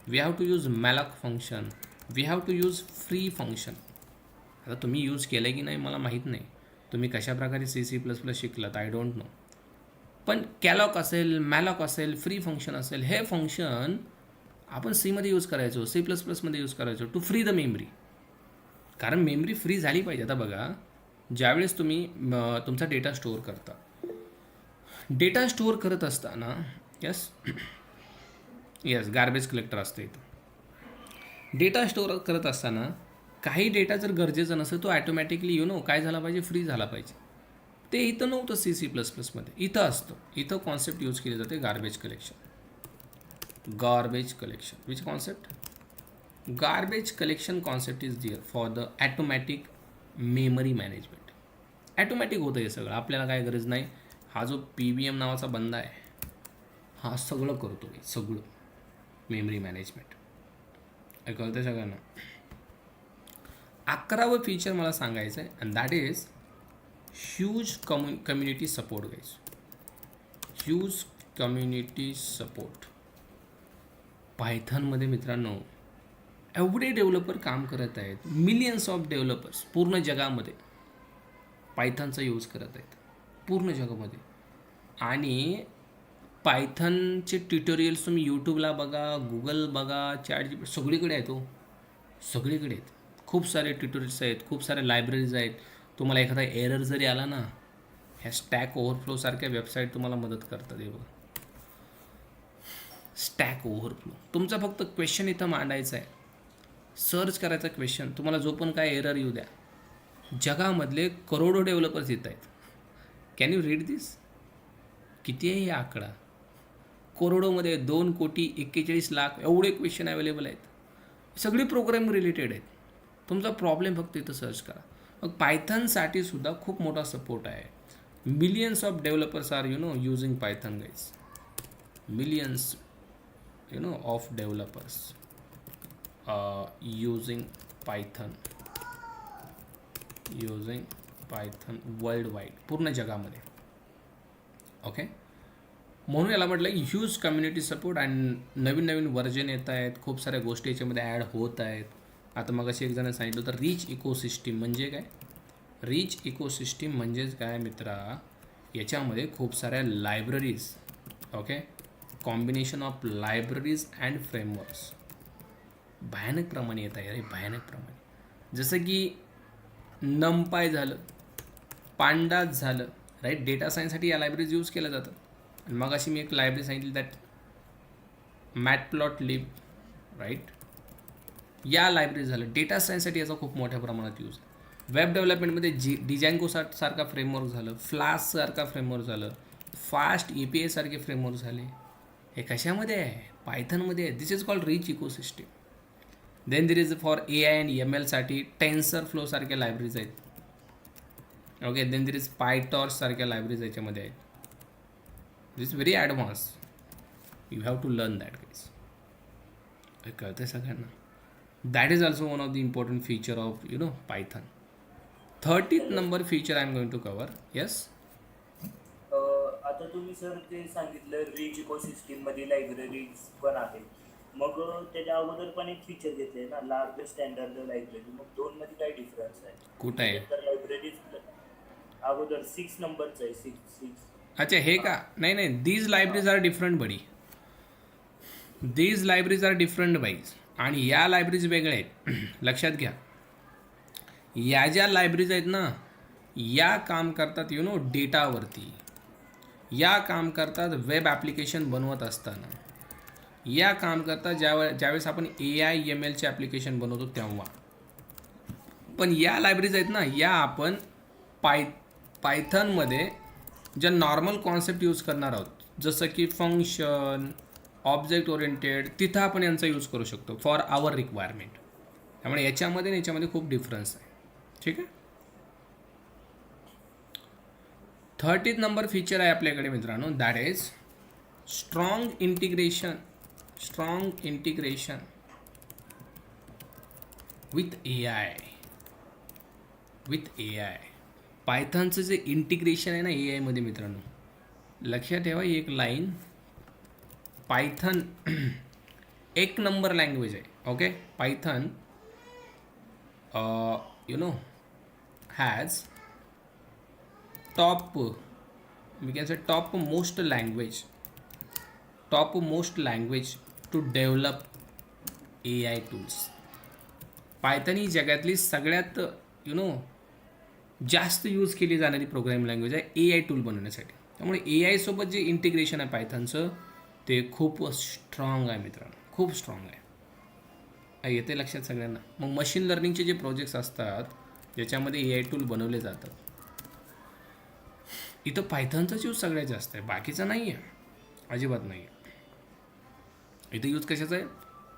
we have to use malloc function, we have to use free function. आता तुम्ही यूज केलं की नाही मला माहीत नाही, तुम्ही कशाप्रकारे C++ शिकलात, आय डोंट नो. पण कॅलॉक असेल, मॅलॉक असेल, फ्री फंक्शन असेल, हे फंक्शन आपण सीमध्ये यूज करायचो, C++मध्ये यूज करायचो टू फ्री द मेमरी. कारण मेमरी फ्री झाली पाहिजे. आता बघा, ज्यावेळेस तुम्ही तुमचा डेटा स्टोअर करता, डेटा स्टोअर करत असताना येस गार्बेज कलेक्टर असतं इथं. डेटा स्टोअर करत असताना काही डेटा जर गरजेचा नसेल तो ॲटोमॅटिकली काय झाला पाहिजे, फ्री झाला पाहिजे. ते इथं नव्हतं C++मध्ये, इथं असतं. इथं कॉन्सेप्ट यूज केली जाते garbage collection. Which concept? Garbage collection concept is dear for the automatic memory management. Automatic होतं हे सगळं, आपल्याला काय गरज नाही. हा जो PVM नावाचा बंदा आहे, हा सगळं करतो, सगळं मेमरी मॅनेजमेंट. कळतं सगळ्यांना? 11वं फीचर मला सांगायचं आहे, and that is huge community support guys. Huge community support. पायथनमध्ये मित्रांनो एवढे डेव्हलपर काम करत आहेत, मिलियन्स ऑफ डेव्हलपर्स पूर्ण जगामध्ये पायथनचा यूज करत आहेत, पूर्ण जगामध्ये. आणि पायथनचे ट्युटोरियल्स तुम्ही यूट्यूबला बघा, गुगल बघा, ChatGPT सगळीकडे आहेत. सगळीकडे आहेत. खूप सारे ट्युटोरियल्स आहेत, खूप सारे लायब्ररीज आहेत. तुम्हाला एखादा एरर जरी आला ना, ह्या स्टॅक ओव्हरफ्लो सारख्या वेबसाईट तुम्हाला मदत करतात. हे बघा, स्टॅक ओव्हरफ्लो. तुमचा फक्त क्वेश्चन इथं मांडायचा आहे, सर्च करायचा क्वेश्चन, तुम्हाला जो पण काय एरर येऊ द्या. जगामधले करोडो डेव्हलपर्स येत आहेत. कॅन यू रीड दिस? किती आहे हा आकडा? करोडोमध्ये 2,41,00,000 एवढे क्वेश्चन अवेलेबल आहेत. सगळी प्रोग्रामिंग रिलेटेड आहेत. तुमचा प्रॉब्लेम फक्त इथं सर्च करा. मग पायथनसाठी सुद्धा खूप मोठा सपोर्ट आहे. Millions of developers are using Python guys. Millions of developers using Python worldwide, पूर्ण जगामध्ये. ओके, म्हणून याला म्हटलं की ह्यूज कम्युनिटी सपोर्ट. आणि नवीन नवीन व्हर्जन येत आहेत, खूप साऱ्या गोष्टी याच्यामध्ये ॲड होत आहेत. आता मग अशी एक जण सांगितलं होतं रिच इकोसिस्टीम म्हणजे काय? रिच इकोसिस्टीम म्हणजेच काय मित्रा, याच्यामध्ये खूप साऱ्या libraries, okay, combination of libraries and frameworks भयानक प्रमाणे येत आहे. अरे भयानक प्रमाणे. जसं की नमपाय झालं, पांडाज झालं, राईट. डेटा सायन्ससाठी या लायब्ररीज यूज केल्या जातात. आणि मग अशी मी एक लायब्ररी सांगितली दॅट मॅटप्लॉटलिब, राईट. या लायब्ररी झालं. डेटा सायन्ससाठी याचा खूप मोठ्या प्रमाणात यूज आहे. वेब डेव्हलपमेंटमध्ये डिजांगो सारखा फ्रेमवर्क झालं, फ्लास्क सारखा फ्रेमवर्क झालं, फास्ट API सारखे फ्रेमवर्क झाले. हे कशामध्ये आहे? पायथनमध्ये आहे. This is called rich ecosystem. Then there is for AI and ML साठी टेन्सर फ्लो सारख्या लायब्ररीज आहेत. Okay, then there is PyTorch सारख्या लायब्ररीज याच्यामध्ये आहेत. This is very advance. You have to learn that guys. हे कळते सगळ्यांना. That is also one of the important feature of Python. 30th number feature I am going to cover. Yes, आता तुम्ही sir ते सांगितलं rich ecosystem मध्ये libraries पण आहेत. मग त्याच्या अगोदर पण एक फीचर घेतले ना, लार्ज स्टँडर्ड लायब्ररी. मग दोन मध्ये काय डिफरन्स आहे? कुठं आहे? तर लायब्ररीज अगोदर 6 नंबरचं आहे. 6. अच्छा, हे का? नाही, these libraries are different buddy. These libraries are different boys. आणि या लायब्ररीज वेगळ्या आहेत. लक्षात घ्या, या ज्या लायब्ररीज आहेत ना, या काम करतात डेटावरती. या काम करतात वेब ॲप्लिकेशन बनवत असताना. या काम करतात ज्यावेळेस आपण AI MLचे ॲप्लिकेशन बनवतो तेव्हा. पण या लायब्ररीज आहेत ना, या आपण पायथनमध्ये ज्या नॉर्मल कॉन्सेप्ट यूज करणार आहोत, जसं की फंक्शन, ऑब्जेक्ट ओरिएंटेड, तिथं आपण यांचा यूज करू शकतो फॉर आवर रिक्वायरमेंट. त्यामुळे याच्यामध्ये आणि याच्यामध्ये खूप डिफरन्स आहे. ठीक आहे. 30th नंबर फीचर आहे आपल्याकडे मित्रांनो, that is strong integration with A I. पायथनचं जे इंटिग्रेशन आहे ना ए आयमध्ये मित्रांनो, लक्षात ठेवा ही एक लाईन. पायथन एक नंबर लँग्वेज आहे. Okay, Python has top most language to develop AI tools. Python ही जगातली सगळ्यात जास्त यूज केली जाणारी प्रोग्रामिंग लँग्वेज आहे ए आय टूल बनवण्यासाठी. त्यामुळे ए आय सोबत जे इंटिग्रेशन आहे पायथनचं ते खूप स्ट्रॉंग आहे मित्रांनो, खूप स्ट्रॉंग आहे. येते लक्षात सगळ्यांना. मग मशीन लर्निंगचे जे प्रोजेक्ट्स असतात ज्याच्यामध्ये ए आय टूल बनवले जातात, इथं पायथनचाच यूज सगळ्यात जास्त आहे, बाकीचा नाही आहे, अजिबात नाही आहे. इथं यूज कशाचा आहे?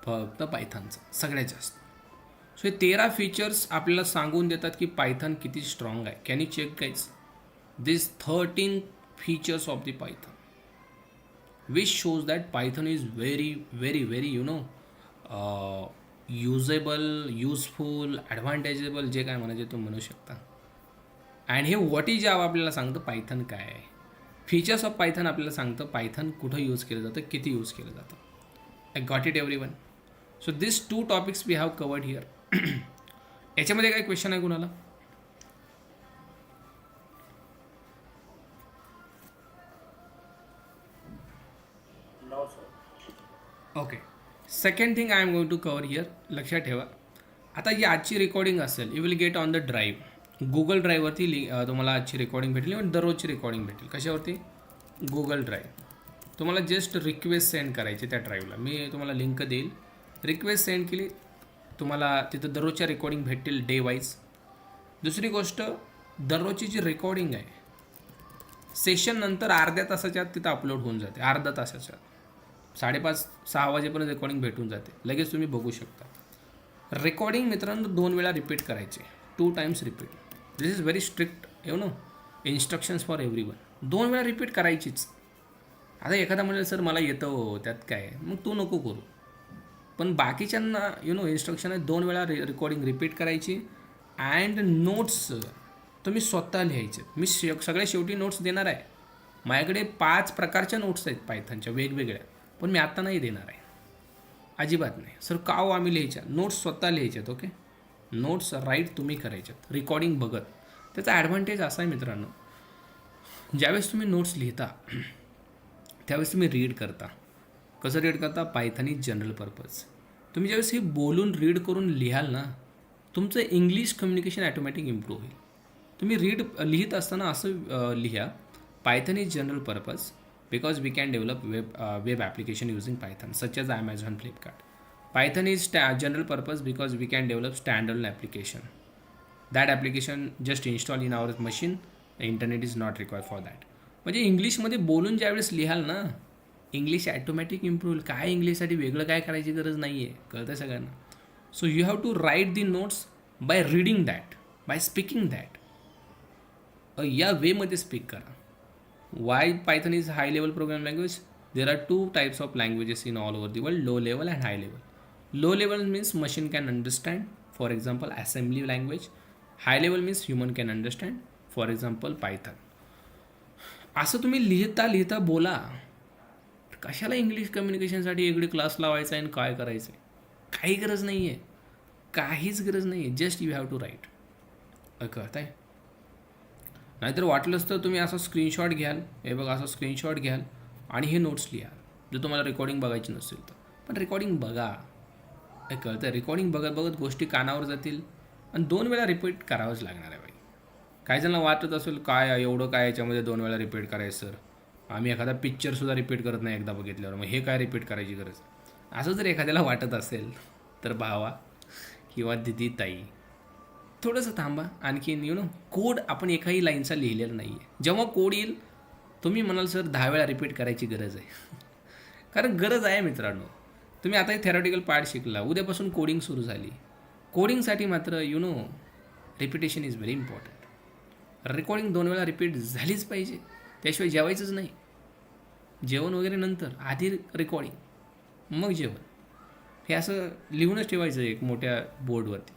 फक्त पायथनचा सगळ्यात जास्त. सो हे 13 फीचर्स आपल्याला सांगून देतात की पायथन किती स्ट्रॉंग आहे. Can you check guys this 13 features of the Python which shows that Python is very very very usable, useful, advantageable, जे काय म्हणायचे तो म्हणू शकता. अँड हे व्हॉट इज जावा आपल्याला सांगतं पायथन काय आहे. फीचर्स ऑफ पायथन आपल्याला सांगतं पायथन कुठं यूज केलं जातं, किती यूज केलं जातं. I got it everyone. So this 2 topics we have covered here. याच्यामध्ये काय क्वेश्चन आहे कुणाला? No sir. Okay, second thing I am going to cover here. लक्षात ठेवा, आता जी आजची रेकॉर्डिंग असेल you will get on the drive. Google ड्राईव्हवरती तुम्हाला आजची रेकॉर्डिंग भेटेल आणि दररोजची रेकॉर्डिंग भेटेल. कशावरती? Google drive. तुम्हाला जस्ट रिक्वेस्ट सेंड करायची त्या ड्राईव्हला. मी तुम्हाला लिंक देईल. रिक्वेस्ट सेंड केली तुम्हाला तिथं दररोजच्या रेकॉर्डिंग भेटतील डे वाईज. दुसरी गोष्ट, दररोजची जी रेकॉर्डिंग आहे सेशन नंतर अर्ध्या तासाच्या आत तिथं अपलोड होऊन जाते. अर्धा तासाच्या 5:30-6 वाजेपर्यंत रेकॉर्डिंग भेटून जाते. लगेच तुम्ही बघू शकता. रेकॉर्डिंग मित्रांनो 2 वेळा रिपीट करायचे, 2 times repeat. This is very strict instructions for every one. 2 वेळा रिपीट करायचीच. आता एखादा म्हणेल सर मला येतं त्यात काय, मग तू नको करू. पण बाकीच्यांना इन्स्ट्रक्शन आहे 2 वेळा रेकॉर्डिंग रिपीट करायची. अँड नोट्स तुम्ही स्वतः लिहायचे. मी सगळ्या शेवटी नोट्स देणार आहे. माझ्याकडे 5 प्रकारच्या नोट्स आहेत पायथनच्या वेगवेगळ्या, पण मी आत्ता नाही देणार आहे, अजिबात नाही. सर का हो आम्ही लिहायच्या? नोट्स स्वतः लिहायच्यात. ओके, नोट्स राईट तुम्ही करायच्यात रेकॉर्डिंग बघत. त्याचा ॲडव्हान्टेज असा आहे मित्रांनो, ज्यावेळेस तुम्ही नोट्स लिहिता त्यावेळेस तुम्ही रीड करता. कसं रीड करता? Python is general purpose. तुम्ही ज्यावेळेस हे बोलून रीड करून लिहाल ना, तुमचं इंग्लिश कम्युनिकेशन ॲटोमॅटिक इम्प्रूव्ह होईल. तुम्ही लिहित असताना असं लिहा, Python is general purpose because we can develop web application using Python such as Amazon, Flipkart. Python is general purpose because we can develop standalone application. That application just install in our machine. The internet is not required for that. म्हणजे इंग्लिशमध्ये बोलून ज्यावेळेस लिहाल ना, English automatic improve. काय इंग्लिशसाठी वेगळं काय करायची गरज नाही आहे, कळतं सगळ्यांना. So you have to write the notes by reading that, by speaking that. या वेमध्ये स्पीक करा. Why Python is high level program language? There are 2 types of languages in all over the world, low level and high level. Low level means machine can understand, for example assembly language. High level means human can understand, for example Python. असं तुम्ही लिहिता बोला. कशाला English कम्युनिकेशनसाठी वेगळी class लावायचा आहे आणि काय करायचं आहे? काही गरज नाही आहे, काहीच गरज नाही आहे. Just you have to write. कळत आहे? नाहीतर वाटलंच तर तुम्ही असं स्क्रीनशॉट घ्याल, हे बघा असं स्क्रीनशॉट घ्याल आणि हे नोट्स लिहाल, जर तुम्हाला रेकॉर्डिंग बघायची नसेल तर. पण रेकॉर्डिंग बघा. कळतं? रेकॉर्डिंग बघत बघत गोष्टी कानावर जातील आणि 2 वेळा रिपीट करावंच लागणार आहे बाई. काही जणांना वाटत असेल काय एवढं काय याच्यामध्ये 2 वेळा रिपीट करायचं सर, आम्ही एखादा पिक्चरसुद्धा रिपीट करत नाही एकदा बघितल्यावर, मग हे काय रिपीट करायची गरज. असं जर एखाद्याला वाटत असेल तर भावा किंवा दिदी ताई थोडंसं थांबा. आणखीन कोड आपण एकाही लाईनचा लिहिलेला नाही आहे. जेव्हा कोड येईल तुम्ही म्हणाल सर 10 वेळा रिपीट करायची गरज आहे. कारण गरज आहे मित्रांनो. तुम्ही आता थेरॉटिकल पार्ट शिकला, उद्यापासून कोडिंग सुरू झाली. कोडिंगसाठी मात्र repetition is very important. Recording 2 वेळा रिपीट झालीच पाहिजे, त्याशिवाय जेवायचंच नाही. जेवण वगैरे नंतर, आधी रेकॉर्डिंग मग जेवण. हे असं लिहूनच ठेवायचं एक मोठ्या बोर्डवरती.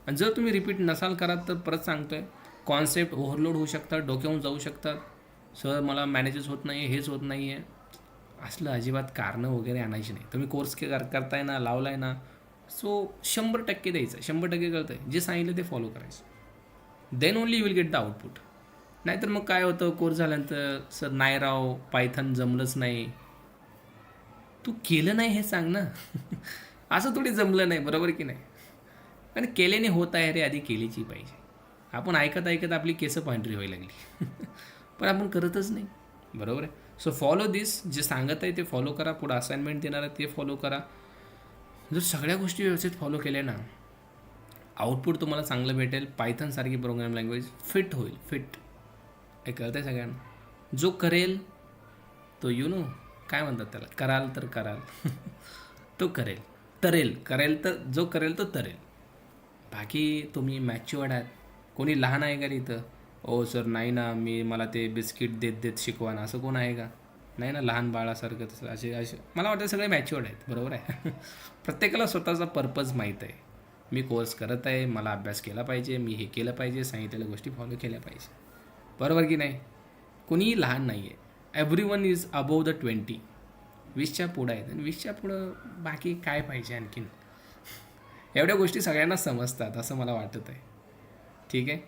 आणि जर तुम्ही रिपीट नसाल करत तर परत सांगतो आहे, कॉन्सेप्ट ओव्हरलोड होऊ शकतात, डोक्यावरून जाऊ शकतात. सर मला मॅनेजच होत नाही, हेच होत नाही आहे, असलं अजिबात कारणं वगैरे आणायची नाही. तुम्ही कोर्स करताय ना, लावलाय ना, सो 100% द्यायचं, 100% कळतं आहे, जे सांगितलं ते फॉलो करायचं. Then only you will get the output. नाहीतर मग काय होतं, कोर्स झाल्यानंतर सर नाही राव, पायथन जमलंच नाही. तू केलं नाही हे सांग ना. असं थोडी जमलं नाही, बरोबर की नाही. आणि केल्याने होत आहे रे, आधी केलीची पाहिजे. आपण ऐकत ऐकत आपली केसं पांढरी व्हायला लागली. पण आपण करतच नाही, बरोबर आहे. सो फॉलो दिस, जे सांगत आहे ते फॉलो करा. पुढं असाइनमेंट देणार आहे ते फॉलो करा. जर सगळ्या गोष्टी व्यवस्थित फॉलो केल्या ना, आउटपुट तुम्हाला चांगलं भेटेल. पायथनसारखी प्रोग्राम लँग्वेज फिट होईल, फिट. हे कळतं आहे सगळ्यांना. जो करेल तो काय म्हणतात त्याला, कराल तर कराल. तो करेल, तरेल, करेल तर, जो करेल तो तरेल. बाकी तुम्ही मॅच्युअर्ड आहात. कोणी लहान आहे का इथं? ओ सर नाही ना, मला ते बिस्किट देत देत शिकवा ना, असं कोण आहे का? नाही ना, लहान बाळासारखं तसं असे मला वाटतं सगळे मॅच्युअर्ड आहेत, बरोबर आहे. प्रत्येकाला स्वतःचा पर्पज माहीत आहे. मी कोर्स करत आहे, मला अभ्यास केला पाहिजे, मी हे केलं पाहिजे, सांगितलेल्या गोष्टी फॉलो केल्या पाहिजे, बरोबर की नाही. कोणीही लहान नाही आहे. Every is above the 20. 20च्या पुढं आहेत, आणि 20च्या पुढं बाकी काय पाहिजे आणखीन. एवढ्या गोष्टी सगळ्यांना समजतात असं मला वाटत आहे. ठीक आहे.